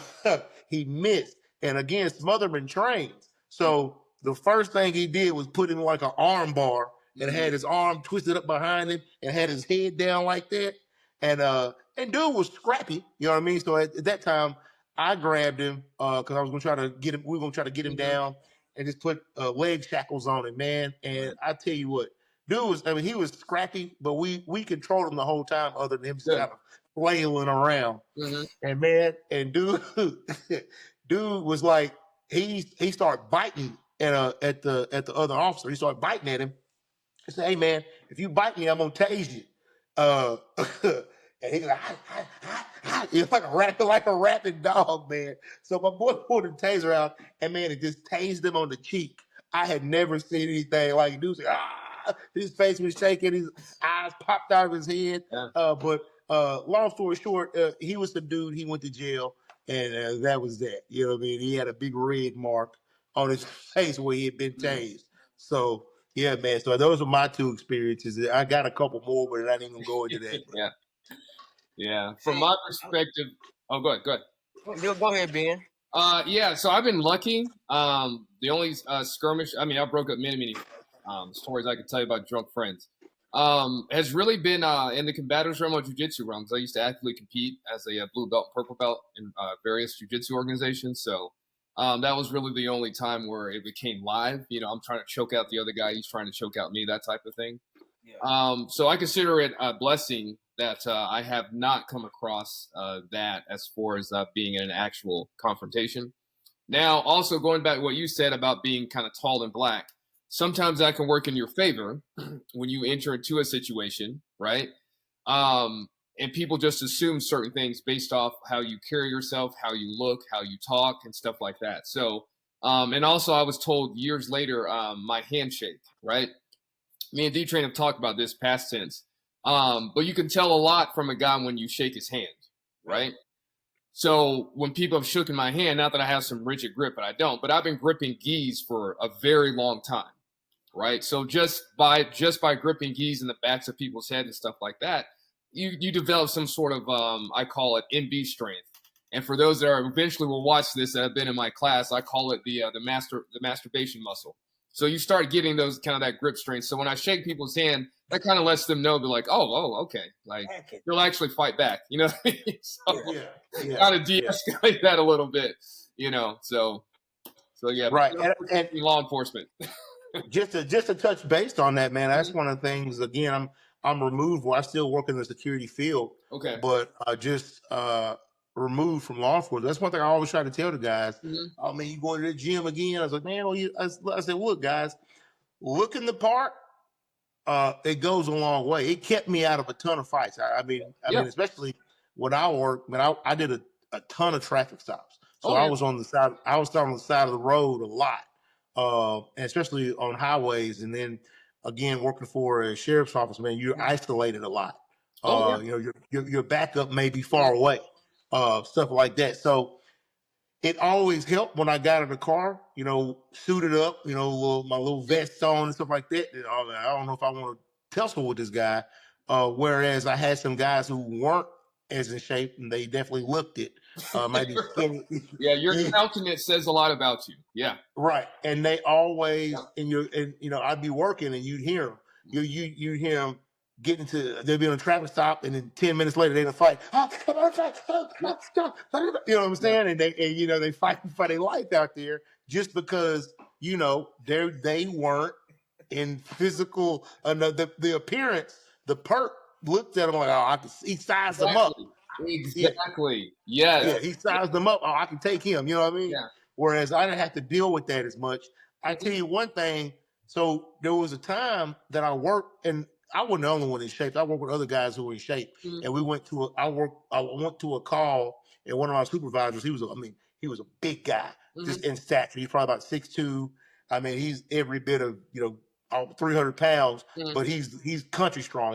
he missed. And again, Smotherman trains. So the first thing he did was put him like an arm bar and had his arm twisted up behind him and had his head down like that. And dude was scrappy, you know what I mean? So at that time, I grabbed him because I was gonna try to get him. We were gonna try to get him down and just put leg shackles on him, man. And I tell you what, he was scrappy, but we controlled him the whole time, other than him just kind of flailing around. And man, and dude, dude was like he started biting at the other officer. He started biting at him. He said, "Hey man, if you bite me, I'm gonna tase you." And he's like, it's like a rabid dog, man. So my boy pulled the taser out, and man, it just tased him on the cheek. I had never seen anything like it. Dude was like, his face was shaking, his eyes popped out of his head. But long story short, he was the dude. He went to jail, and that was that. You know what I mean? He had a big red mark on his face where he had been tased. So yeah, man. So those are my two experiences. I got a couple more, but I ain't gonna go into that. Yeah. From my perspective, go ahead. Go ahead, Ben. So I've been lucky. The only skirmish, I mean, I broke up many stories I could tell you about drunk friends. Has really been in the combatives realm of jiu-jitsu realms. I used to actively compete as a blue belt and purple belt in various jiu-jitsu organizations. So that was really the only time where it became live. I'm trying to choke out the other guy. He's trying to choke out me, that type of thing. Yeah. So I consider it a blessing that I have not come across that as far as being in an actual confrontation. Now, also going back to what you said about being kind of tall and black, sometimes that can work in your favor when you enter into a situation, right? And people just assume certain things based off how you carry yourself, how you look, how you talk, and stuff like that. So, and also I was told years later, my handshake, right? Me and D-Train have talked about this past tense. But you can tell a lot from a guy when you shake his hand, right? So when people have shaken my hand, not that I have some rigid grip, but I don't, but I've been gripping gis for a very long time, right? So just by gripping gis in the backs of people's head and stuff like that, you develop some sort of, I call it NB strength. And for those that are eventually will watch this that have been in my class, I call it the masturbation muscle. So you start getting those kind of that grip strength. So when I shake people's hand, that kind of lets them know they're like, oh, okay. Like you'll actually fight back, you know what I mean? So kind of de-escalate that a little bit, So yeah. Right. And law enforcement. just to touch base on that, man. That's Mhm. one of the things. Again, I'm removed. Well, I still work in the security field, Okay. but just removed from law enforcement. That's one thing I always try to tell the guys. Mhm. Oh man, you going to the gym again? I was like, man, well, I said, look, guys, look in the park. It goes a long way. It kept me out of a ton of fights. I Yeah. mean, especially when I worked. Man, I did a ton of traffic stops. So Oh, yeah. I was on the side of the road a lot, and especially on highways. And then again, working for a sheriff's office, man, you're isolated a lot. Oh, yeah. You know, your backup may be Mhm. far away, stuff like that. So it always helped when I got in the car, you know, suited up, you know, my little vest on and stuff like that. And I don't know if I want to tussle with this guy. Whereas I had some guys who weren't as in shape, and they definitely looked it. Maybe skinny. Yeah, your Yeah, countenance says a lot about you. Yeah. right. And they Yeah. always and you know, I'd be working and you'd hear them. You'd hear them getting to they'd be on a traffic stop, and then 10 minutes later they're in a fight. Yeah. You know what I'm Yeah. saying? And you know they fighting for their life out there just because you know they weren't in physical the appearance. The perk looked at them like, oh, he sized them up. Exactly. Yeah, Exactly. yeah, Yes. he sized them up. Oh, I can take him. You know what I mean? Yeah. Whereas I didn't have to deal with that as much. I tell Mhm. you one thing. So there was a time that I worked, and I wasn't the only one in shape. I worked with other guys who were in shape, Mhm. and we went to I went to a call, and one of our supervisors, he was a big guy, just Mhm. in stature. He's probably about 6'2". I mean, he's every bit of 300 pounds, Mhm. but he's country strong.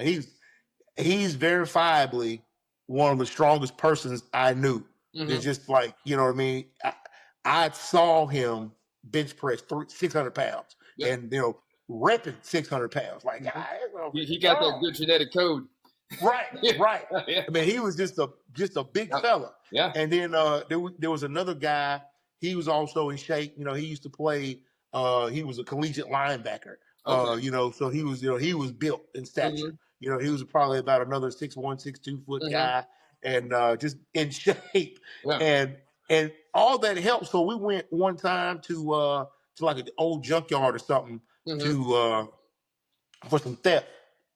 He's verifiably one of the strongest persons I knew. It's Mhm. just like, you know what I mean? I saw him bench press 600 pounds Yep. and, you know, repping 600 pounds. Like, Mhm. oh, He got that good genetic code. right, Yeah. right. Yeah. I mean, he was just a big Yeah. fella. Yeah. And then there was another guy. He was also in shape. You know, he used to play. He was a collegiate linebacker. Okay. You know, so he was built in stature. Mhm. You know, he was probably about another 6'1", 6'2" Mhm. guy, and just in shape. Yeah. And and all that helped. So we went one time to like an old junkyard or something Mhm. to for some theft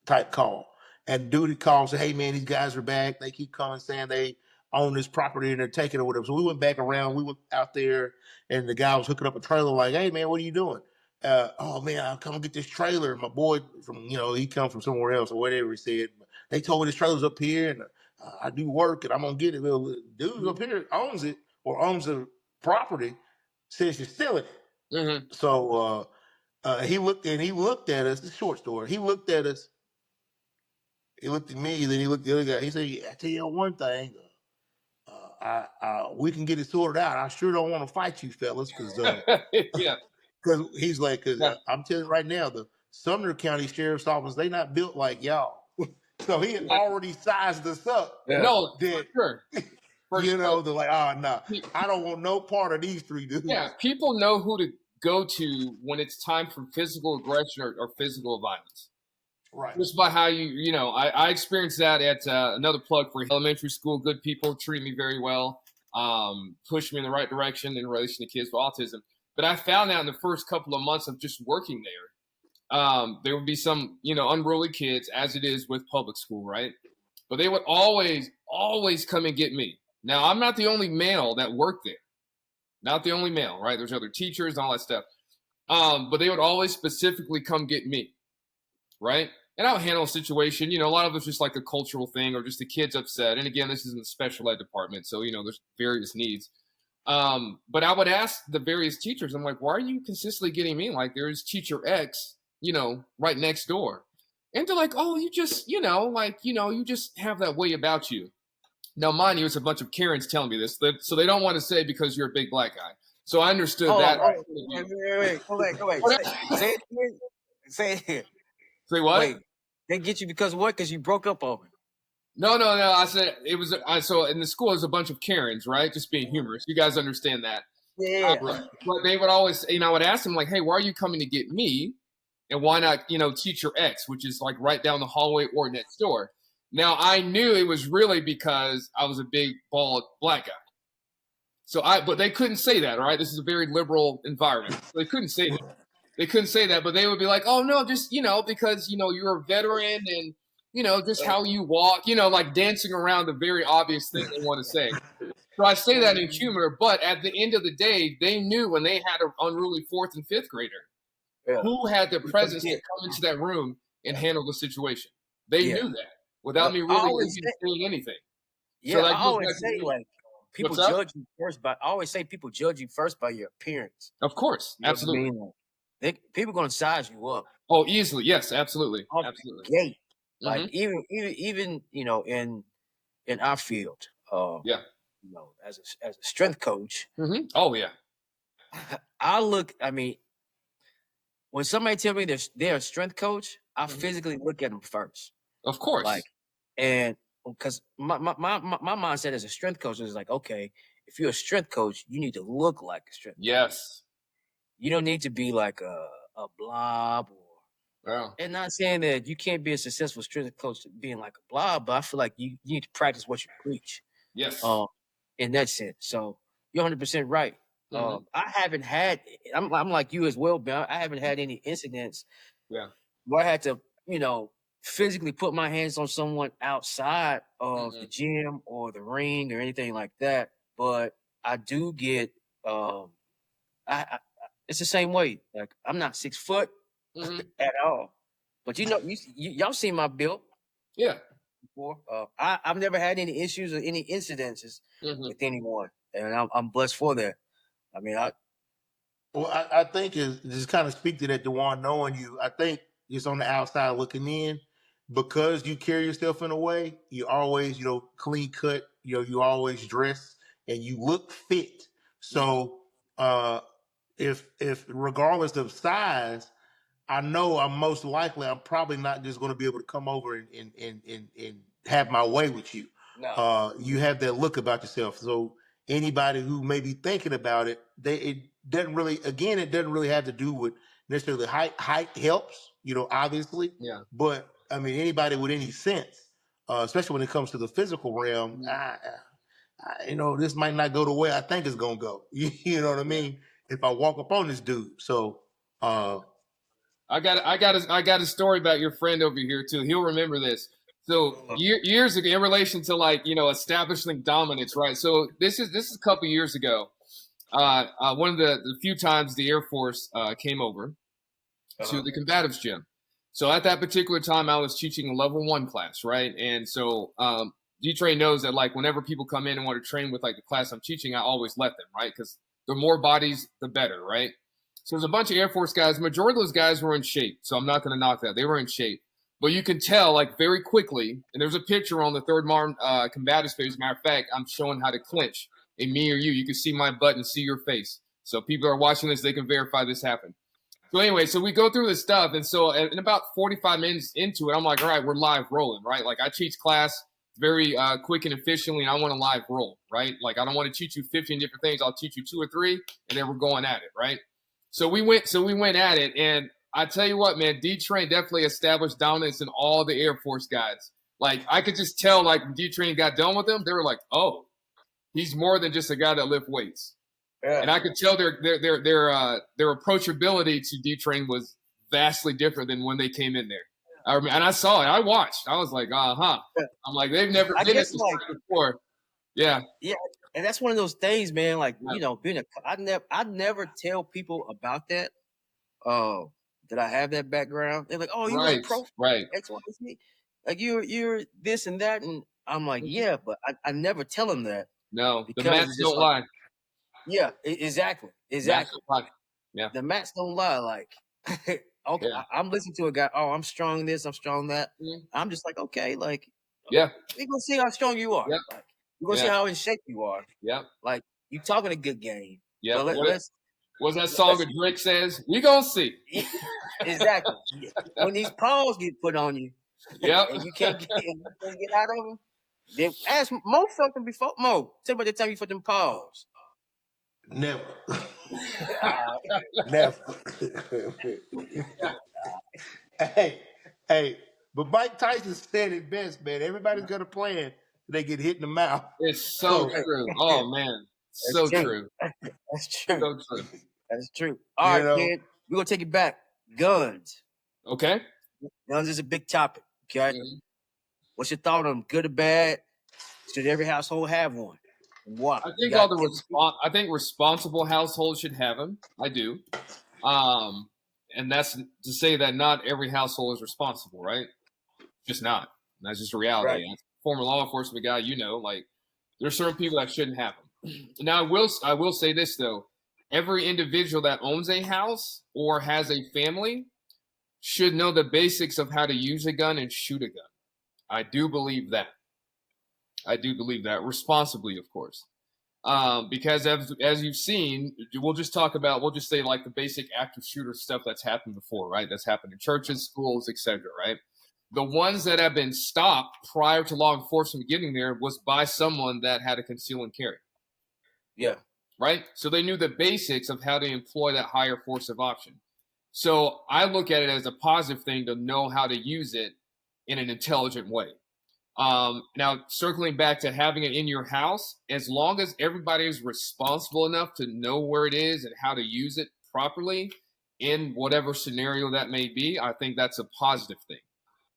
type call. And duty called and said, hey man, these guys are back. They keep coming saying they own this property and they're taking it or whatever. So we went back around. We went out there and the guy was hooking up a trailer like, hey man, what are you doing? Oh man, I'll come get this trailer. My boy from, you know, he come from somewhere else or whatever he said. They told me this trailer's up here and I do work and I'm going to get it. Well, the dude up here owns it or owns the property, says you're stealing it. Mhm. So he looked at us. It's a short story. He looked at us. He looked at me. Then he looked at the other guy. He said, yeah, "I tell you one thing. We can get it sorted out. I sure don't want to fight you fellas Yeah. he's like, because Yeah. I'm telling you right now, the Sumner County Sheriff's Office they not built like y'all. So he had Yeah. already sized us up. No, for That sure. For you sure. know they're like, oh no, Pe- I don't want no part of these three Yeah. dudes. People know who to go to when it's time for physical aggression or physical violence. Right. Just by how you know, I experienced that at another plug for elementary school. Good people treat me very well, push me in the right direction in relation to kids with autism. But I found out in the first couple of months of just working there would be some, you know, unruly kids, as it is with public school, right? But they would always come and get me. Now, I'm not the only male that worked there. Not the only male, right? There's other teachers and all that stuff. But they would always specifically come get me, right? And I would handle a situation. You know, a lot of it's just like a cultural thing or just the kid's upset. And again, this is in the special ed department, so you know, there's various needs. But I would ask the various teachers, I'm like, why are you consistently getting me? Like, there's teacher X, you know, right next door. And they're like, oh, you just, you know, like, you know, you just have that way about you. Now, mind you, it's a bunch of Karens telling me this, so they don't want to say because you're a big black guy. So I understood that. Oh, wait. Go wait. Say it again. Say it again. Say what? Wait. They get you because of what? Because you broke up on me. No. I said it was. So in the school, there's a bunch of Karens, right? Just being humorous. You guys understand that. Yeah. But they would always, you know, I would ask them like, hey, why are you coming to get me? And why not, you know, teacher X, which is like right down the hallway or next door. Now I knew it was really because I was a big, bald black guy. But they couldn't say that, all right? This is a very liberal environment. So they couldn't say that. They couldn't say that, but they would be like, "Oh no, just because you're a veteran and just how you walk, like dancing around the very obvious thing they want to say." So I say that in humor, but at the end of the day, they knew when they had an unruly fourth and fifth grader Yeah. who had the presence to come into that room and handle the situation. They knew that without me really even saying anything. Yeah, So I always say like people What's up? judge you first by. I always say people judge you first by your appearance. Of course, You know what I absolutely. mean? People gonna size you up Oh, easily, yes, absolutely, off absolutely. the gate. Like Hmm. even in our field, Yeah. as a strength coach, Hmm. Oh, yeah. I mean, when somebody tell me they're a strength coach, I Hmm. physically look at them first. Of course. Like, and because my mindset as a strength coach is like, okay, if you're a strength coach, you need to look like a strength coach. Yes. You don't need to be like a blob or. Yeah. And not saying that you can't be a successful strength coach being like a blob, but I feel like you need to practice what you preach. Yes. In that sense. So you're 100% right. Hmm. I haven't had. I'm like you as well, Ben. I haven't had any incidents Yeah. where I had to, physically put my hands on someone outside of the Hmm. gym or the ring or anything like that. But I do get, I it's the same way. Like I'm not 6 foot Hmm. at all, but y'all seen my build Yeah. before. I've never had any issues or any incidences Hmm. with anyone, and I'm blessed for that. I mean, Well, I think is just kind of speak to that, Dewan, knowing you. I think just on the outside looking in, because you carry yourself in a way, you always, clean cut, you always dress and you look fit. So uh if regardless of size, I know I'm probably not just going to be able to come over and have my way with you. no, You have that look about yourself. So anybody who may be thinking about it, it doesn't really have to do with necessarily height. Height helps, obviously, Yeah. but I mean anybody with any sense, especially when it comes to the physical realm, Mhm. this might not go the way I think it's gonna go. You know what I mean? If I walk up on this dude, so. Uh, I got a story about your friend over here too. He'll remember this. So years ago, in relation to establishing dominance, right? So this is a couple years ago. One of the few times the Air Force came over to the combatives gym. So at that particular time, I was teaching a level 1 class, right? And so D-Train knows that like whenever people come in and want to train with like the class I'm teaching, I always let them, right? Because the more bodies, the better, right? So there's a bunch of Air Force guys. Majority of those guys were in shape, so I'm not going to knock that. They were in shape. But you can tell like very quickly, and there's a picture on the third combatives page. As a matter of fact, I'm showing how to clinch. And me or you, you can see my butt and see your face. So people are watching this, they can verify this happened. So anyway, so we go through this stuff, and so in about 45 minutes into it, I'm like, all right, we're live rolling, right? Like I teach class very quick and efficiently, and I want to live roll, right? Like I don't want to teach you 15 different things. I'll teach you 2 or 3, and then we're going at it, right? So we went at it, and I tell you what, man, D-Train definitely established dominance in all the Air Force guys. Like I could just tell, like when D-Train got done with them, they were like, oh, he's more than just a guy that lift weights. And I could tell their approachability to D-Train was vastly different than when they came in there. And I saw it. I watched. I was like, uh-huh. I'm like, they've never I been at guess this like before. Yeah. yeah, and that's one of those things, man. Like Yeah. being I never tell people about that. That I have that background. They're like, oh, you went Right. pro Right. X, Y, Z. Like you're this and that, and I'm like, Mhm. yeah, but I never tell them that No, the because Mets it's just don't like, lie. yeah, exactly, Mets exactly. don't lie. Yeah. The mats don't lie. Like, okay, Yeah. I'm listening to a guy. Oh, I'm strong. This, I'm strong. That. Mhm. I'm just like, okay, like Yeah. we're gonna see how strong you are. Yeah. Like, we're gonna see Yeah. how in shape you are. Yeah. Like, you talking a good game, Yeah. but What's that song let's that Drake says? We gonna see. exactly. When these paws get put on you, Yep. and you can't get out of them, then ask Mo something before Mo. Tell me the time you put them paws. Never. Uh, Never. Hey, hey, but Mike Tyson said it best, man. Everybody's got a plan. They get hit in the mouth. It's so So true. Oh man. that's So true. true. That's true. So true. That's true. All you right, know, kid. We're gonna take it back. Guns. Okay. Guns is a big topic. Okay. Mhm. What's your thought on them? Good or bad? Should every household have one? And why? I You think all got the I think responsible households should have them. I do. Um, and that's to say that not every household is responsible, right? Just not. That's just a reality. right. As a former law enforcement guy, like there's certain people that shouldn't have them. Now, I will say this though: every individual that owns a house or has a family should know the basics of how to use a gun and shoot a gun. I do believe that. I do believe that responsibly, of course. Because as you've seen, we'll just say like the basic active shooter stuff that's happened before, right? That's happened in churches, schools, etc. Right? The ones that have been stopped prior to law enforcement getting there was by someone that had a conceal and carry, Yeah. right? So they knew the basics of how to employ that higher force of option. So I look at it as a positive thing to know how to use it in an intelligent way. Now, circling back to having it in your house, as long as everybody is responsible enough to know where it is and how to use it properly in whatever scenario that may be, I think that's a positive thing.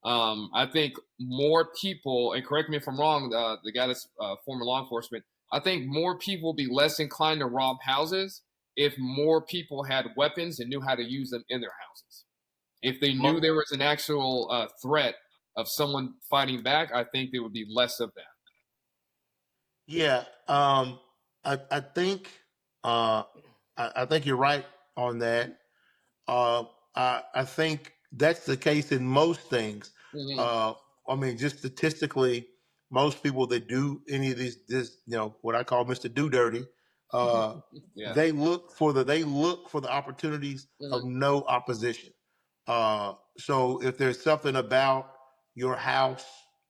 I think more people, and correct me if I'm wrong, the guy that's former law enforcement, I think more people will be less inclined to rob houses if more people had weapons and knew how to use them in their houses. If they knew there was an actual threat of someone fighting back, I think there would be less of that. Yeah, I think uh, I think you're right on that. Uh, I think that's the case in most things. Mm-hmm. Uh, I mean, just statistically, most people that do any of this, what I call Mr. Do Dirty, uh, Yeah. they look for the opportunities of Mm-hmm. no opposition. So if there's something about your house,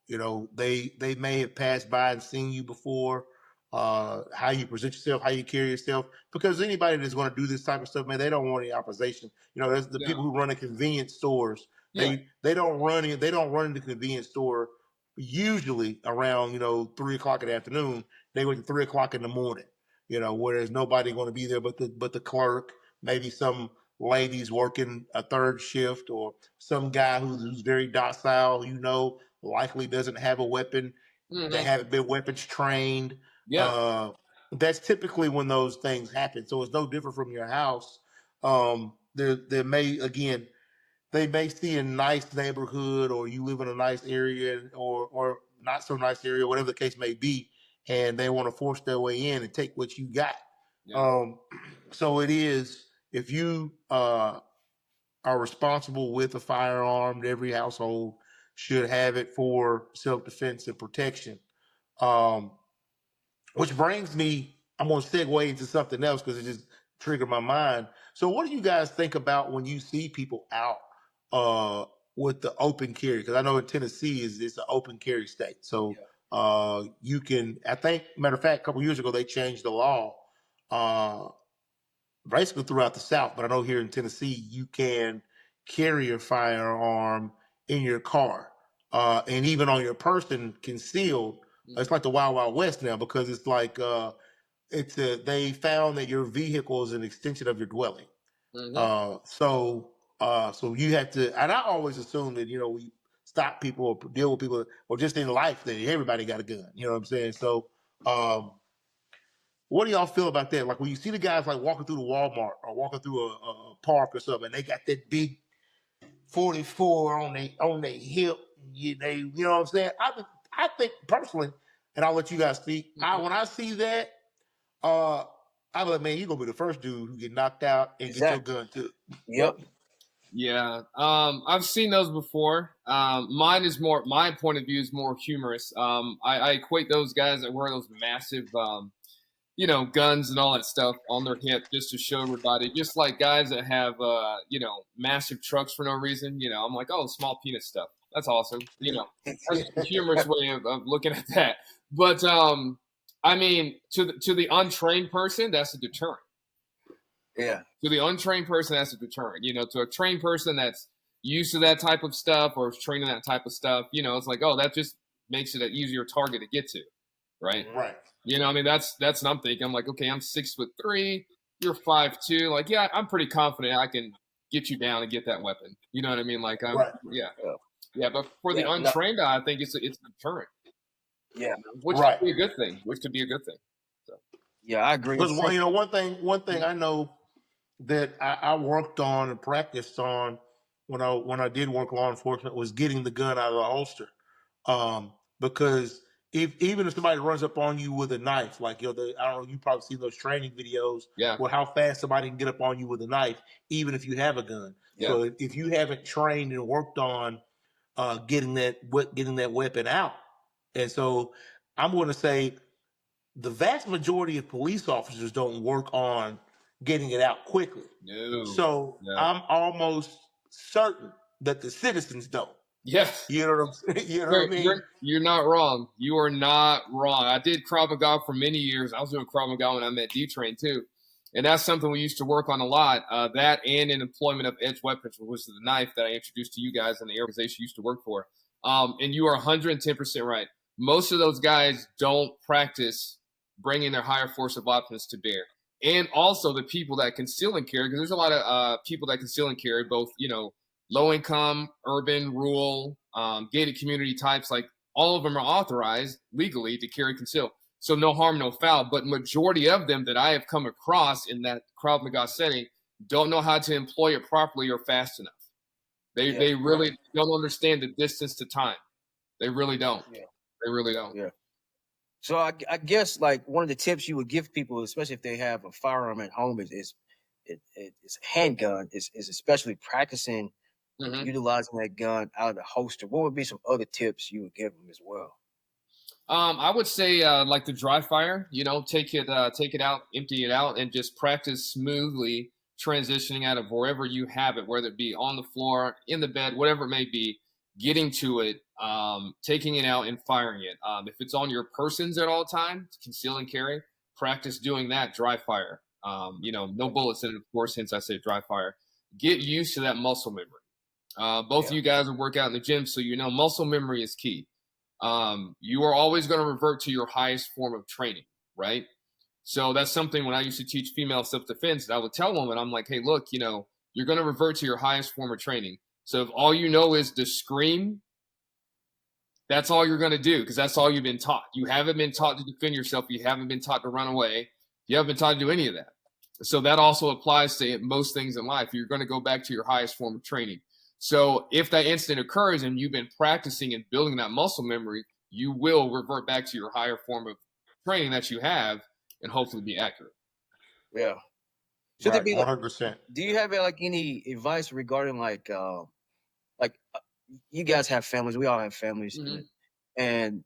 they may have passed by and seen you before. How you present yourself, how you carry yourself, because anybody that's going to do this type of stuff, man, they don't want any opposition. There's the Yeah. people who run the convenience stores. Yeah. They don't run in the convenience store usually around 3 o'clock in the afternoon. They went to 3 o'clock in the morning. Where there's nobody going to be there but the clerk, maybe some ladies working a third shift, or some guy who's very docile, likely doesn't have a weapon. They Mm-hmm. haven't been weapons trained. Yeah. uh, that's typically when those things happen. So it's no different from your house. There may, again, they may see a nice neighborhood, or you live in a nice area, or not so nice area, whatever the case may be, and they want to force their way in and take what you got. Yeah. Um, so it is, if you are responsible with a firearm, every household should have it for self defense and protection. Um, which brings me, I'm going to segue into something else because it just triggered my mind. So, what do you guys think about when you see people out uh, with the open carry? Because I know in Tennessee it's an open carry state. So, Yeah. you can, I think, matter of fact, a couple years ago they changed the law, uh, basically throughout the South. But I know here in Tennessee you can carry a firearm in your car, and even on your person concealed. It's Mm-hmm. like the Wild Wild West now, because it's like they found that your vehicle is an extension of your dwelling. Mm-hmm. So you have to, and I always assume that we stop people or deal with people, or just in life, that everybody got a gun. You know what I'm saying? So, what do y'all feel about that? Like when you see the guys like walking through the Walmart or walking through a park or something, and they got that big 44 on their hip. You know what I'm saying? I think personally, and I'll let you guys speak. Mm-hmm. When I see that, I'm like, man, you're gonna be the first dude who get knocked out and get your Exactly. gun too. Yep. Yeah. I've seen those before. My point of view is more humorous. I equate those guys that wear those massive, guns and all that stuff on their hip just to show everybody, just like guys that have, massive trucks for no reason. I'm like, oh, small penis stuff. That's awesome. That's just a humorous way of looking at that. But, I mean, to the untrained person, that's a deterrent. Yeah. To the untrained person, that's a deterrent. To a trained person that's used to that type of stuff or is trained in that type of stuff, it's like, oh, that just makes it an easier target to get to, right? Right. I mean, that's what I'm thinking. I'm like, okay, I'm 6'3", you're 5'2". Like, yeah, I'm pretty confident I can get you down and get that weapon. You know what I mean? Like, Right. yeah. But for the Yeah, no, untrained eye, I think it's a deterrent, yeah, which Right. could be a good thing. Which could be a good thing. So, yeah. I agree. Because one thing I know that I worked on and practiced on when I did work law enforcement was getting the gun out of the holster. Because even if somebody runs up on you with a knife, like I don't know, you probably see those training videos yeah, where how fast somebody can get up on you with a knife, even if you have a gun. yeah, So if you haven't trained and worked on getting that weapon out, and so I'm going to say the vast majority of police officers don't work on getting it out quickly. no, So no, I'm almost certain that the citizens don't. yes. You know what I'm saying? You know what I mean? You're not wrong. You are not wrong. I did Krav Maga for many years. I was doing Krav Maga when I met D-Train too. And that's something we used to work on a lot. That and in employment of edge weapons, which was the knife that I introduced to you guys in the organization you used to work for. And you are 110% right. Most of those guys don't practice bringing their higher force of weapons to bear. And also the people that conceal and carry, because there's a lot of people that conceal and carry, both, low income, urban, rural, gated community types, like all of them are authorized legally to carry conceal. So no harm, no foul. But majority of them that I have come across in that Krav Maga setting don't know how to employ it properly or fast enough. They really don't understand the distance to time. They really don't. Yeah. They really don't. Yeah. So I guess like one of the tips you would give people, especially if they have a firearm at home, is it's a handgun. Is especially practicing Mhm. utilizing that gun out of the holster. What would be some other tips you would give them as well? I would say like the dry fire. Take it out, empty it out, and just practice smoothly transitioning out of wherever you have it, whether it be on the floor, in the bed, whatever it may be. Getting to it, taking it out, and firing it. If it's on your persons at all times, conceal and carry. Practice doing that dry fire. No bullets in it, of course. Hence, I say dry fire. Get used to that muscle memory. Both of you guys will work out in the gym, so muscle memory is key. You are always going to revert to your highest form of training, right? So that's something when I used to teach female self-defense, I would tell women, I'm like, hey, look, you're going to revert to your highest form of training. So if all you know is to scream, that's all you're going to do because that's all you've been taught. You haven't been taught to defend yourself. You haven't been taught to run away. You haven't been taught to do any of that. So that also applies to most things in life. You're going to go back to your highest form of training. So if that incident occurs and you've been practicing and building that muscle memory, you will revert back to your higher form of training that you have and hopefully be accurate. Yeah. Should there Right, be like, 100%. do you have like any advice regarding like you guys have families, we all have families, Mhm. and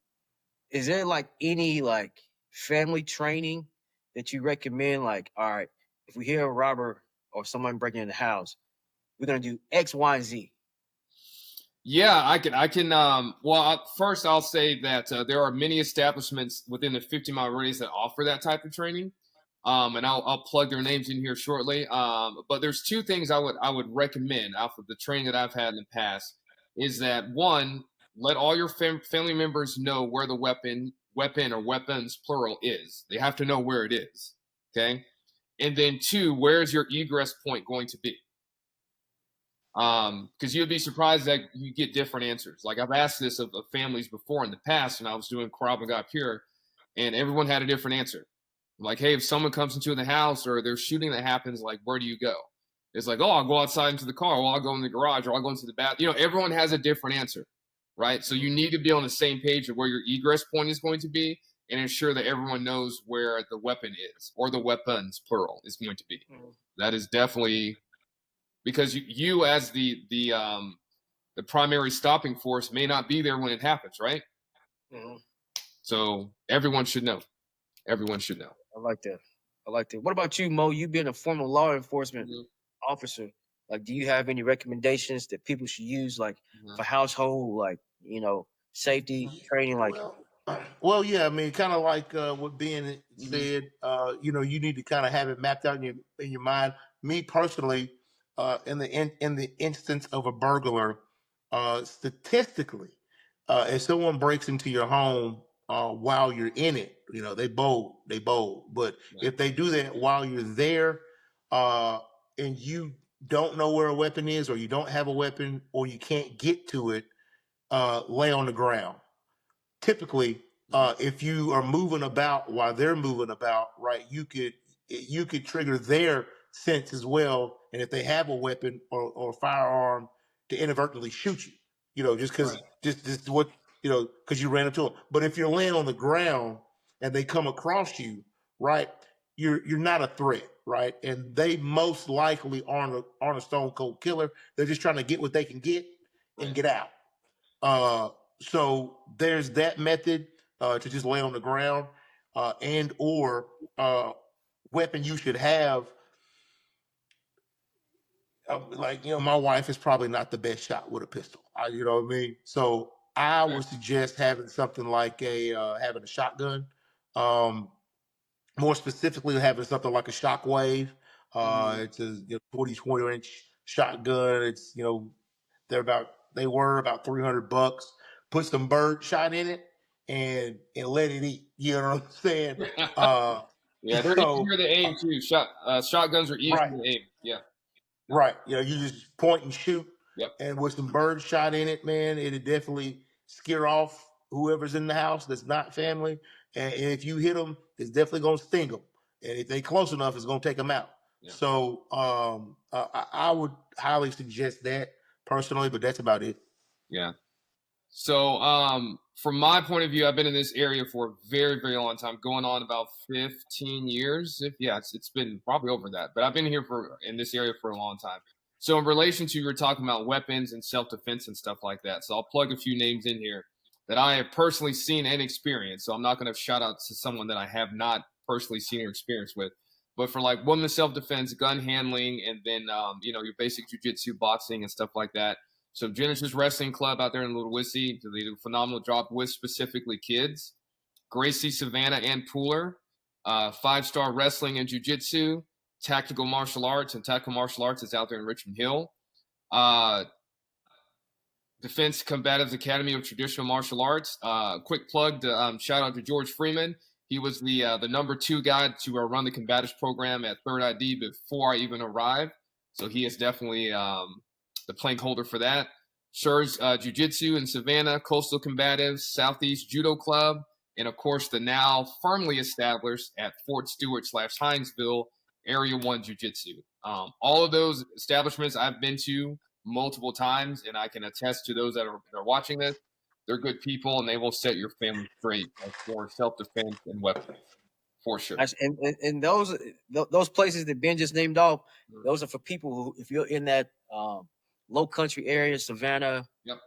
is there like any like family training that you recommend? Like, all right, if we hear a robber or someone breaking in the house, we're gonna do X, Y, and Z. Yeah, I can. Well, first I'll say that there are many establishments within the 50-mile radius that offer that type of training. And I'll plug their names in here shortly. But there's two things I would recommend off of the training that I've had in the past. Is that one, let all your family members know where the weapon or weapons plural is. They have to know where it is. Okay, and then two, where's your egress point going to be? Because you'd be surprised that you get different answers. Like I've asked this of families before in the past, and I was doing Krav Maga up here, and everyone had a different answer. Like, hey, if someone comes into the house or there's shooting that happens, like, where do you go? It's like, oh, I'll go outside into the car, or I'll go in the garage, or I'll go into the bath. Everyone has a different answer, right? So you need to be on the same page of where your egress point is going to be and ensure that everyone knows where the weapon is, or the weapons, plural, is going to be. Mm-hmm. That is definitely because you as the primary stopping force may not be there when it happens, right? Mm-hmm. So everyone should know. Everyone should know. I like that. What about you, Mo? You being a former law enforcement officer, like, do you have any recommendations that people should use, like, for household, like, safety training? Like, well, yeah, I mean, kind of like what Ben said. You need to kind of have it mapped out in your mind. Me personally, in the instance of a burglar, statistically, if someone breaks into your home while you're in it, they bold. But if they do that while you're there, and you don't know where a weapon is, or you don't have a weapon, or you can't get to it, lay on the ground. Typically, if you are moving about while they're moving about, right, you could trigger their sense as well, and if they have a weapon or firearm, to inadvertently shoot you. Just because Right. just what because you ran into them. But if you're laying on the ground and they come across you, right, you're not a threat, right, and they most likely aren't a stone cold killer. They're just trying to get what they can get and Right. get out. Uh, so there's that method, to just lay on the ground, and or weapon you should have. Like, my wife is probably not the best shot with a pistol. You know what I mean? So I Right. would suggest having something like having a shotgun. Um, More specifically, having something like a Shockwave. It's a 20 inch shotgun. They were about $300. Put some bird shot in it and let it eat. You know what I'm saying? Uh, Yeah, they're so easier to aim too. Shotguns are easier right, to aim. Yeah. right. You just point and shoot, Yep. and with some bird shot in it, man, it'll definitely scare off whoever's in the house that's not family. And if you hit them, it's definitely gonna sting them. And if they close enough, it's gonna take them out. Yeah. So I would highly suggest that personally, but that's about it. Yeah. So, from my point of view, I've been in this area for a very, very long time, going on about 15 years. It's been probably over that, but I've been here in this area for a long time. So, in relation to you were talking about weapons and self-defense and stuff like that. So, I'll plug a few names in here that I have personally seen and experienced. So, I'm not going to shout out to someone that I have not personally seen or experienced with. But for like women's self-defense, gun handling, and then your basic jujitsu, boxing, and stuff like that. So Genesis Wrestling Club out there in Little Whiskey, they do a phenomenal job with specifically kids. Gracie, Savannah, and Pooler, 5-star wrestling and jiu-jitsu, tactical martial arts, and tactical martial arts is out there in Richmond Hill. Uh, Defense Combatives Academy of Traditional Martial Arts. Quick plug to shout out to George Freeman. He was the number 2 guy to run the combatives program at Third ID before I even arrived. So he is definitely the plank holder for that. Shurs Jiu-Jitsu in Savannah, Coastal Combatives, Southeast Judo Club, and of course the now firmly established at Fort Stewart / Hinesville Area 1 Jiu-Jitsu. All of those establishments I've been to multiple times, and I can attest to those that are watching this. They're good people, and they will set your family straight for self-defense and weapons, for sure. And those places that Ben just named off, those are for people who, if you're in that low country area, Savannah, Yep.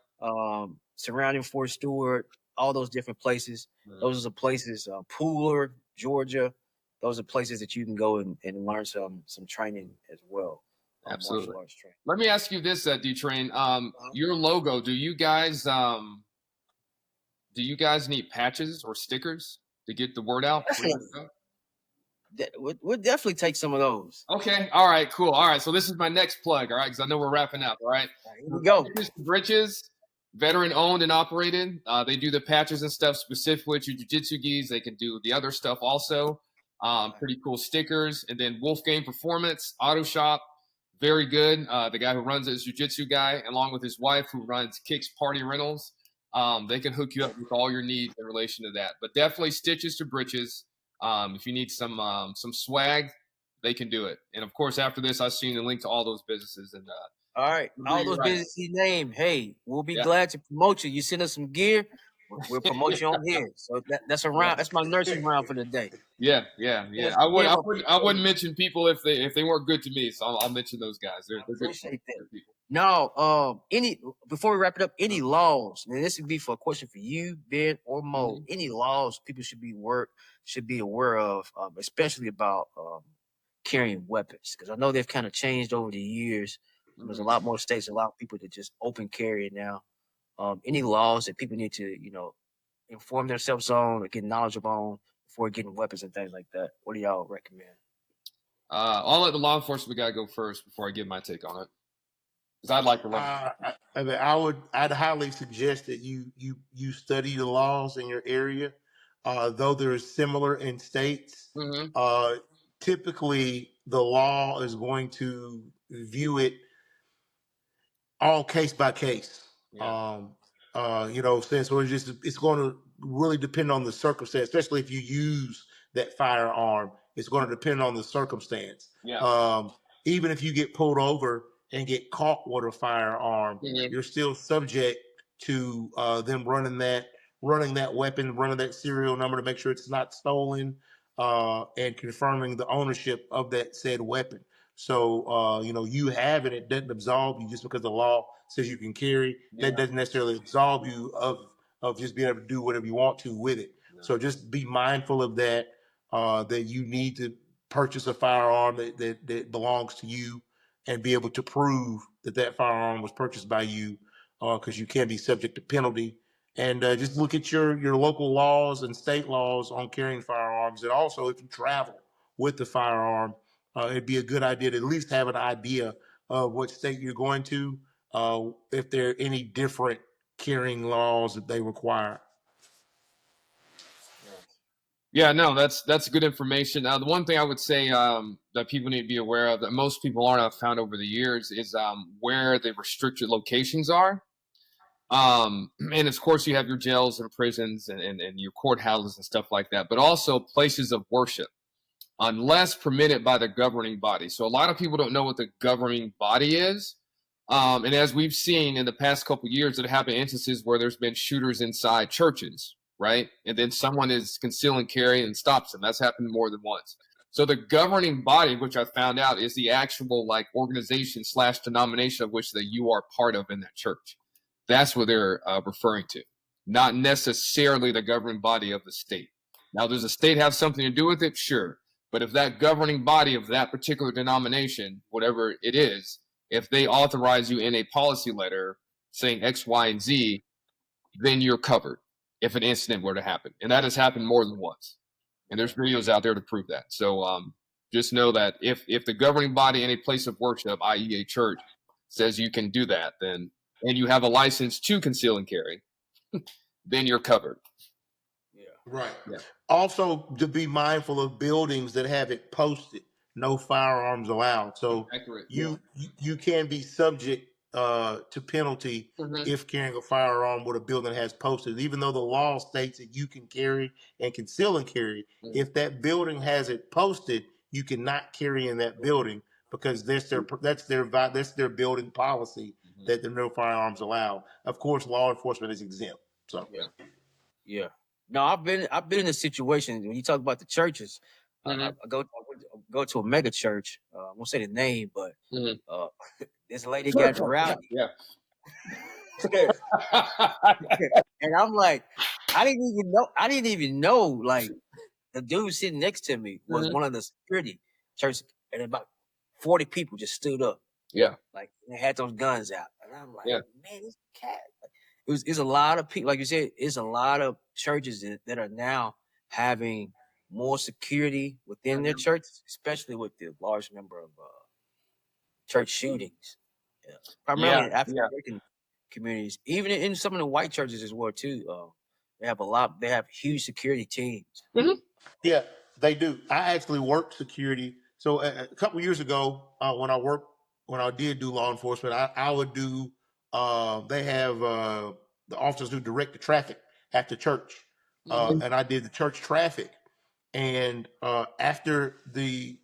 Surrounding Fort Stewart, all those different places. Those are the places. Pooler, Georgia. Those are places that you can go and learn some training as well. Absolutely. Martial arts training. Let me ask you this, D-Train. Your logo, do you guys need patches or stickers to get the word out? We'll definitely take some of those. Okay. All right. Cool. All right. So this is my next plug. All right, because I know we're wrapping up. All right. Here we go. Bridges, veteran owned and operated. They do the patches and stuff specifically to jiu-jitsu gis. They can do the other stuff also. Pretty cool stickers. And then Wolfgang Performance Auto Shop. Very good. The guy who runs it is jiu-jitsu guy, along with his wife who runs Kicks Party Rentals. They can hook you up with all your needs in relation to that. But definitely stitches to britches. If you need some swag, they can do it. And of course, after this, I've seen the link to all those businesses. And all right, all those businesses he named. Hey, we'll be glad to promote you. You send us some gear, we'll promote you on here. So that's a round. That's my nursery round for the day. Yeah. I wouldn't mention people if they weren't good to me. So I'll mention those guys. They're good people. Now, before we wrap it up, any laws? And this would be for a question for you, Ben or Mo. Any laws people should be aware of, especially about carrying weapons? Because I know they've kind of changed over the years. There's a lot more states, a lot of people that just open carry now. Any laws that people need to, inform themselves on or get knowledgeable on before getting weapons and things like that? What do y'all recommend? I'll let the law enforcement guy go first before I give my take on it, because I'd like to learn. I'd highly suggest that you study the laws in your area, though they're similar in states. Typically, the law is going to view it all case by case. Yeah. Since it's going to really depend on the circumstance, especially if you use that firearm. It's going to depend on the circumstance. Yeah. Even if you get pulled over and get caught with a firearm, you're still subject to them running that weapon, running that serial number to make sure it's not stolen, and confirming the ownership of that said weapon. So, you have it. It doesn't absolve you just because the law says you can carry. Yeah. That doesn't necessarily absolve you of just being able to do whatever you want to with it. No. So just be mindful of that. That you need to purchase a firearm that belongs to you, and be able to prove that firearm was purchased by you, because you can be subject to penalty. And just look at your local laws and state laws on carrying firearms, and also if you travel with the firearm, it'd be a good idea to at least have an idea of what state you're going to, if there are any different carrying laws that they require. Yeah, no, that's good information. The one thing I would say that people need to be aware of that most people aren't, I've found over the years, is where the restricted locations are. And of course, you have your jails and prisons and your courthouses and stuff like that, but also places of worship, unless permitted by the governing body. So a lot of people don't know what the governing body is. And as we've seen in the past couple of years, there have been instances where there's been shooters inside churches, right? And then someone is concealing carry and stops them. That's happened more than once. So the governing body, which I found out, is the actual organization / denomination of which that you are part of in that church. That's what they're referring to, not necessarily the governing body of the state. Now, does the state have something to do with it? Sure. But if that governing body of that particular denomination, whatever it is, if they authorize you in a policy letter saying X, Y, and Z, then you're covered if an incident were to happen. And that has happened more than once. And there's videos out there to prove that. So just know that if the governing body in a place of worship, i.e. a church, says you can do that, then and you have a license to conceal and carry, then you're covered. Yeah. Right. Yeah. Also, to be mindful of buildings that have it posted, no firearms allowed. So Accurate. you can be subject to penalty if carrying a firearm with a building that has posted. Even though the law states that you can carry and conceal and carry, if that building has it posted, you cannot carry in that building, because that's their building policy, that there are no firearms allowed. Of course, law enforcement is exempt. So Yeah. No, I've been in a situation when you talk about the churches. I go to a mega church. I won't say the name, but this lady got rowdy. Yeah. And I'm like, I didn't even know like the dude sitting next to me was one of the security church, and about 40 people just stood up. Yeah. Like they had those guns out. And I'm like, Yeah. man, this cat. It's a lot of people, like you said, it's a lot of churches that are now having more security within their churches, especially with the large number of church shootings. Primarily in African American communities, even in some of the white churches as well too. They have huge security teams. yeah, they do. I actually worked security. So a couple years ago, when I did do law enforcement, I would do. They have the officers who direct the traffic at the church, and I did the church traffic. And after the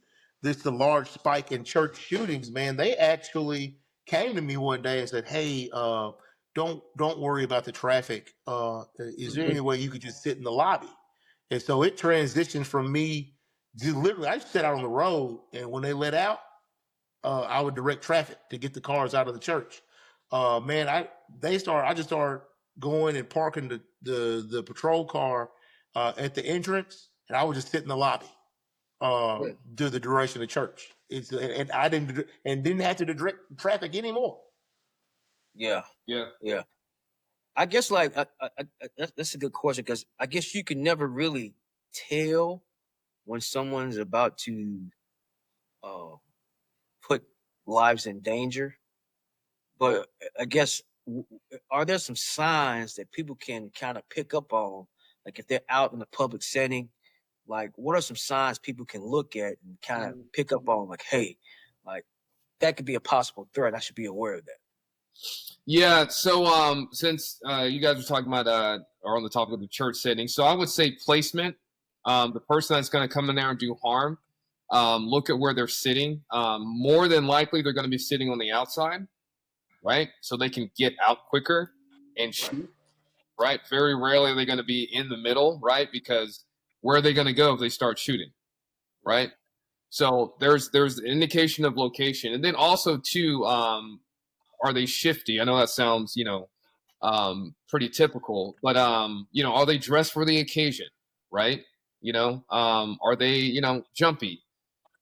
large spike in church shootings, man, they actually came to me one day and said, "Hey, don't worry about the traffic. Is there any way you could just sit in the lobby?" And so it transitioned from me to literally, I just sat out on the road, and when they let out, I would direct traffic to get the cars out of the church. Man, I just started going and parking the patrol car at the entrance, and I would just sit in the lobby do the duration of church. And I didn't have to direct traffic anymore. Yeah. Yeah. I guess like that's a good question, because I guess you can never really tell when someone's about to put lives in danger. But I guess, are there some signs that people can kind of pick up on, like if they're out in a public setting? Like, what are some signs people can look at and kind of pick up on? Like, hey, like that could be a possible threat. I should be aware of that. Yeah. So since you guys were talking about or on the topic of the church setting, so I would say placement. The person that's going to come in there and do harm. Look at where they're sitting. More than likely, they're going to be sitting on the outside, right? So they can get out quicker and shoot, right? Very rarely are they going to be in the middle, right? Because where are they going to go if they start shooting, right? So there's an indication of location, and then also too, are they shifty? I know that sounds pretty typical, but are they dressed for the occasion, right? Are they jumpy?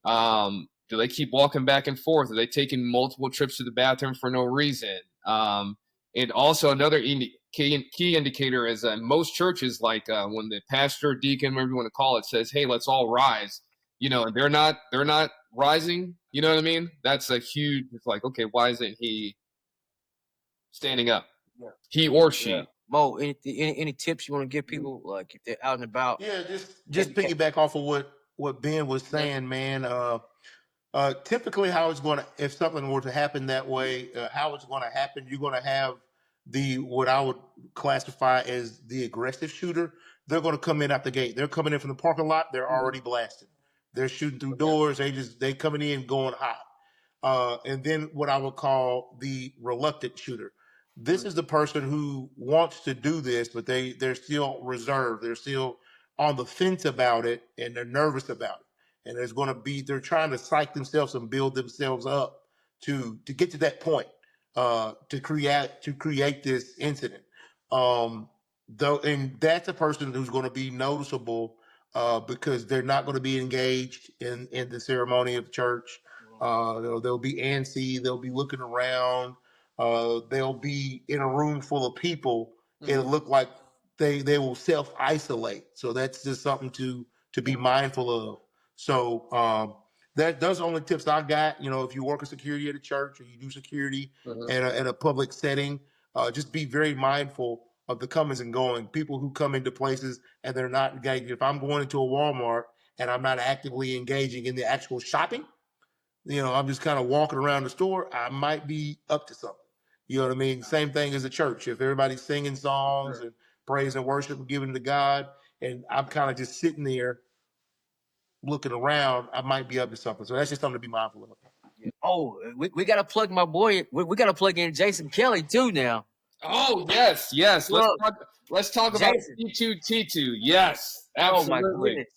Do they keep walking back and forth? Are they taking multiple trips to the bathroom for no reason? And also another key indicator is most churches, like when the pastor, deacon, whatever you want to call it, says, "Hey, let's all rise," and they're not rising. You know what I mean? That's a huge. It's like, okay, why isn't he standing up? Yeah. He or she. Yeah. Mo, any tips you want to give people, like if they're out and about? Yeah, just piggyback off of what Ben was saying, man. Typically, how it's going to, if something were to happen that way, how it's going to happen, you're going to have what I would classify as the aggressive shooter. They're going to come in out the gate. They're coming in from the parking lot. They're already blasting. They're shooting through doors. They coming in going hot. And then what I would call the reluctant shooter. This is the person who wants to do this, but they're still reserved. They're still on the fence about it, and they're nervous about it. And they're trying to psych themselves and build themselves up to get to that point, to create this incident. And that's a person who's going to be noticeable because they're not going to be engaged in the ceremony of church. They'll be antsy. They'll be looking around. They'll be in a room full of people. It'll look like they will self isolate. So that's just something to be mindful of. So those are only tips I got. If you work in security at a church or you do security in a public setting, just be very mindful of the comings and going. People who come into places and they're not engaged. If I'm going into a Walmart and I'm not actively engaging in the actual shopping, I'm just kind of walking around the store, I might be up to something. You know what I mean? Same thing as a church. If everybody's singing songs and praise and worship and giving to God, and I'm kind of just sitting there looking around, I might be up to something. So that's just something to be mindful of. Oh, we got to plug my boy. We got to plug in Jason Kelly too now. Oh, yes. Let's talk about T2T2. Yes, absolutely. Oh, my goodness.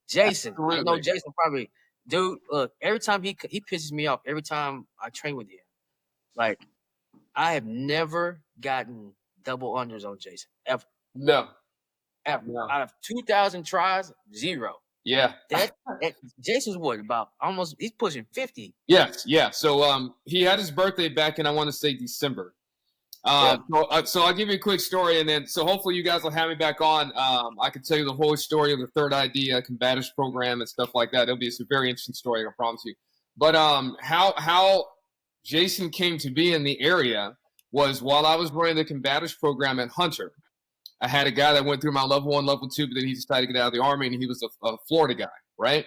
Jason. Absolutely. I know Jason probably, dude, look, every time he pisses me off, every time I train with him, like, I have never gotten double unders on Jason, ever. No. Ever. No. Out of 2,000 tries, 0. Yeah. Jason's what, about almost, he's pushing 50. Yes, yeah. So he had his birthday back in, I want to say, December. So I'll give you a quick story, and then so hopefully you guys will have me back on. I can tell you the whole story of the Third ID Combatives program and stuff like that. It'll be a very interesting story, I promise you. But how Jason came to be in the area was while I was running the Combatives program at Hunter. I had a guy that went through my level 1, level 2, but then he decided to get out of the Army, and he was a Florida guy, right?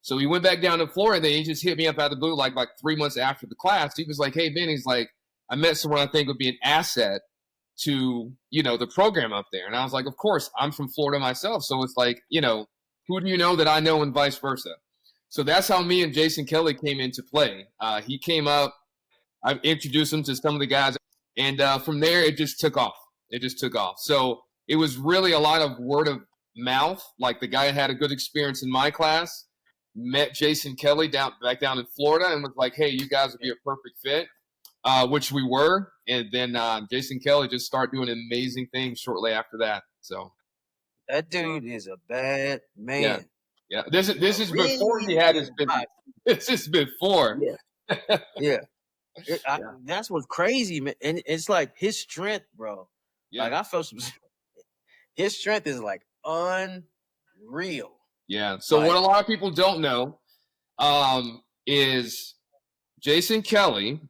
So he went back down to Florida, and he just hit me up out of the blue like 3 months after the class. He was like, "Hey, Ben," he's like, "I met someone I think would be an asset to, the program up there." And I was like, of course, I'm from Florida myself. So it's like, who do you know that I know and vice versa? So that's how me and Jason Kelly came into play. He came up, I introduced him to some of the guys, and from there it just took off. So it was really a lot of word of mouth. Like the guy had a good experience in my class, met Jason Kelly back down in Florida and was like, "Hey, you guys would be a perfect fit." Which we were, and then Jason Kelly just started doing amazing things shortly after that. So that dude is a bad man. Yeah. This is really before he had his business. This is before. Yeah. That's what's crazy, man. And it's like his strength, bro. Yeah. Like I felt his strength is like unreal. Yeah. So what a lot of people don't know is Jason Kelly.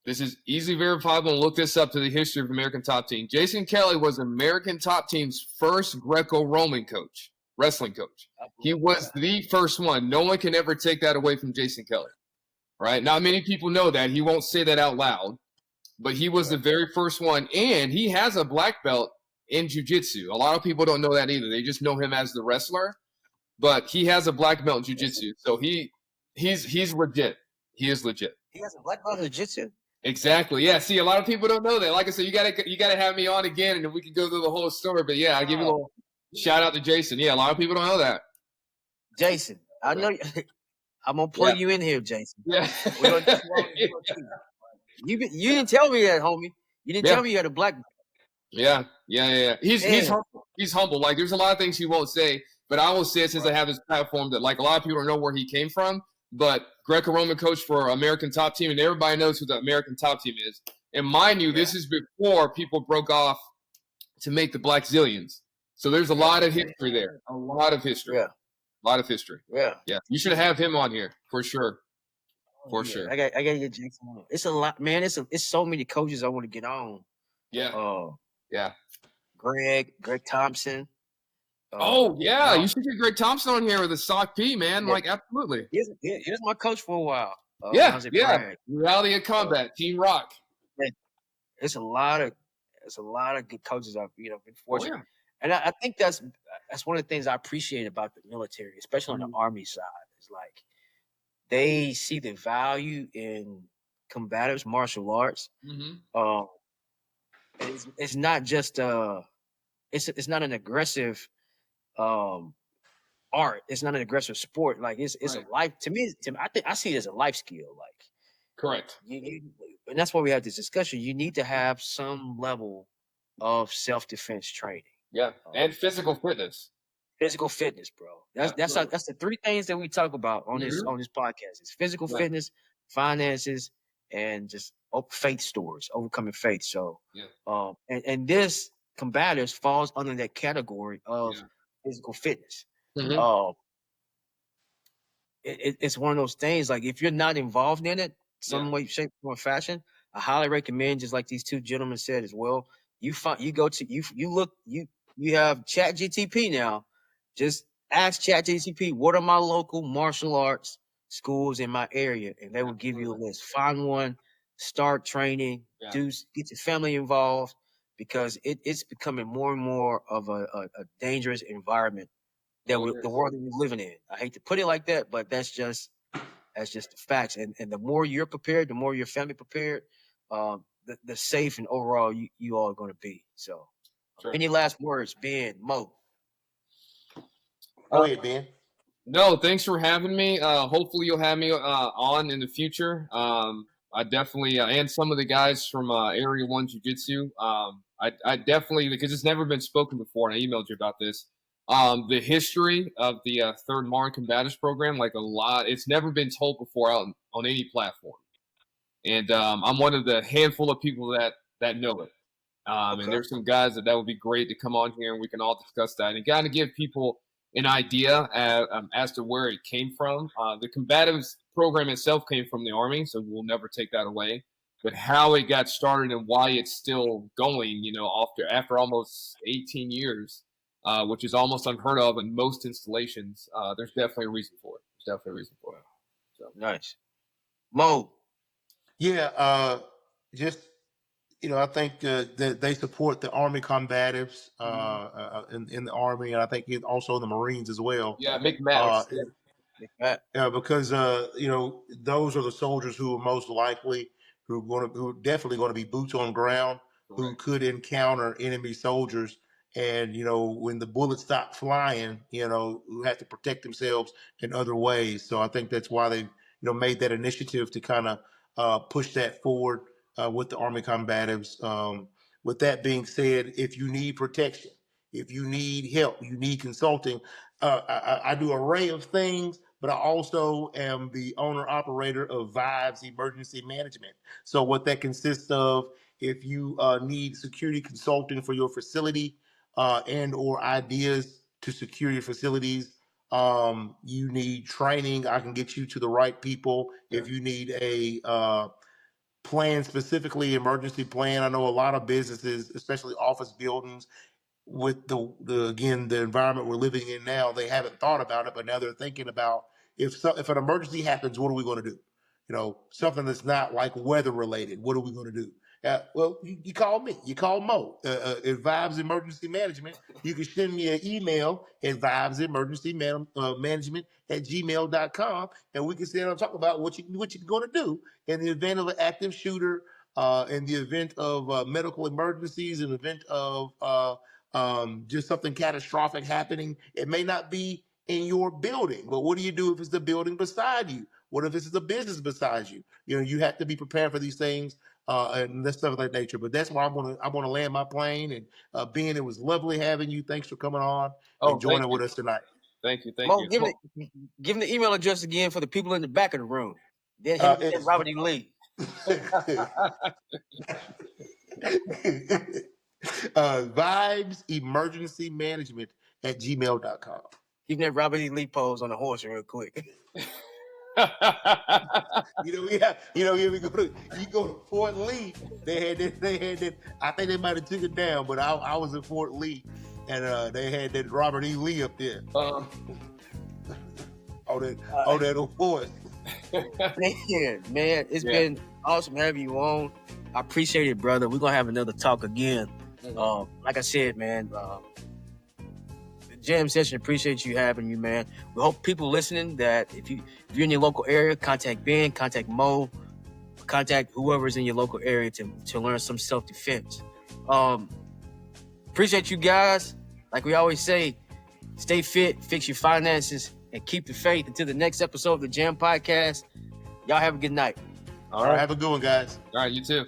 This is easily verifiable. Look this up to the history of American Top Team. Jason Kelly was American Top Team's first Greco-Roman wrestling coach. He was the first one. No one can ever take that away from Jason Kelly, right? Not many people know that. He won't say that out loud, but he was the very first one, and he has a black belt in jiu-jitsu. A lot of people don't know that either. They just know him as the wrestler, but he has a black belt in jiu-jitsu. So he's legit. He is legit. He has a black belt in jiu-jitsu? Exactly. Yeah. See, a lot of people don't know that. Like I said, you gotta have me on again, and we can go through the whole story. But yeah, I give you a little shout out to Jason. Yeah, a lot of people don't know that. Jason, I know. I'm gonna plug you in here, Jason. Yeah. You didn't tell me that, homie. You didn't tell me you had a black belt. Yeah. He's humble. He's humble. Like there's a lot of things he won't say, but I will say it since I have this platform that like a lot of people don't know where he came from. But Greco-Roman coach for American Top Team, and everybody knows who the American Top Team is. And mind you, this is before people broke off to make the Black Zillions. So there's a lot of history there. A lot of history. Yeah. A lot of history. Yeah. Yeah. You should have him on here for sure. For sure. I gotta get Jason on. It's a lot, man. It's so many coaches I want to get on. Yeah. Yeah. Greg Thompson. You should get Greg Thompson on here with a Sock P, man. Like absolutely. He was my coach for a while. Reality of Combat, Team Rock. It's a lot of good coaches I've been fortunate. And I think that's one of the things I appreciate about the military, especially on the Army side. Is like they see the value in combatives, martial arts. It's not just it's not an aggressive art. It's not an aggressive sport. Like it's a life. To me, I think I see it as a life skill. Like correct. And that's why we have this discussion. You need to have some level of self-defense training. Yeah, and physical fitness. Physical fitness, bro. That's the three things that we talk about on this podcast. It's physical fitness, finances, and just faith stories, overcoming faith. So, and this combatives falls under that category of physical fitness. It's one of those things. Like if you're not involved in it, some way, shape, or fashion, I highly recommend. Just like these two gentlemen said as well. You have ChatGTP now. Just ask ChatGTP, what are my local martial arts schools in my area? And they will give you a list. Find one, start training, get your family involved, because it's becoming more and more of a dangerous environment that the world that we're living in. I hate to put it like that, but that's just the facts. And the more you're prepared, the more your family prepared, the safe and overall you all are going to be. So any last words, Ben, Mo? Go ahead, Ben. No, thanks for having me. Hopefully you'll have me on in the future. I definitely, and some of the guys from Area 1 Jiu-Jitsu, I definitely, because it's never been spoken before, and I emailed you about this, the history of the 3rd Marine Combatives program, like a lot, it's never been told before out on any platform. And I'm one of the handful of people that know it. And there's some guys that would be great to come on here and we can all discuss that and kind of give people an idea as to where it came from. The combatives program itself came from the Army, so we'll never take that away. But how it got started and why it's still going, after almost 18 years, which is almost unheard of in most installations, there's definitely a reason for it. So. Nice. Mo. Yeah, just I think that they support the Army combatives in the Army, and I think also the Marines as well. Yeah, Mick Matt. Because those are the soldiers who are most likely who are definitely going to be boots on ground, who could encounter enemy soldiers, and when the bullets stop flying, who have to protect themselves in other ways. So I think that's why they made that initiative to kind of push that forward. With the Army combatives. With that being said, if you need protection, if you need help, you need consulting, I do an array of things, but I also am the owner operator of Vibes Emergency Management. So what that consists of, if you need security consulting for your facility and or ideas to secure your facilities, you need training, I can get you to the right people. If you need a plan, specifically emergency plan. I know a lot of businesses, especially office buildings, with the environment we're living in now, they haven't thought about it, but now they're thinking about if an emergency happens, what are we going to do? something that's not like weather related. What are we going to do? Well, you call me. You call Mo at Vibes Emergency Management. You can send me an email at vibesemergencymanagement@gmail.com, and we can sit down and talk about what you're going to do in the event of an active shooter, in the event of medical emergencies, in the event of just something catastrophic happening. It may not be in your building, but what do you do if it's the building beside you? What if it's the business beside you? You have to be prepared for these things and that stuff of that nature. But that's why I'm gonna land my plane. And Ben, it was lovely having you. Thanks for coming on and Oh, thank joining you. with us tonight. Thank you. Mo, You. give him the email address again for the people in the back of the room. Then It's Robert E. Lee. Vibes Emergency Management at gmail.com. Give that Robert E. Lee pose on the horse real quick. We go to Fort Lee. They had that. I think they might have took it down, but I was in Fort Lee, and they had that Robert E. Lee up there. On that old horse. Man, it's been awesome having you on. I appreciate it, brother. We're gonna have another talk again. Like I said, man, the jam session, appreciate you having you, man. We hope people listening that if you're in your local area, contact Ben, contact Mo, contact whoever's in your local area to learn some self-defense. Appreciate you guys. Like we always say, stay fit, fix your finances, and keep the faith. Until the next episode of the Jam Podcast, y'all have a good night. All right, have a good one, guys. All right, you too.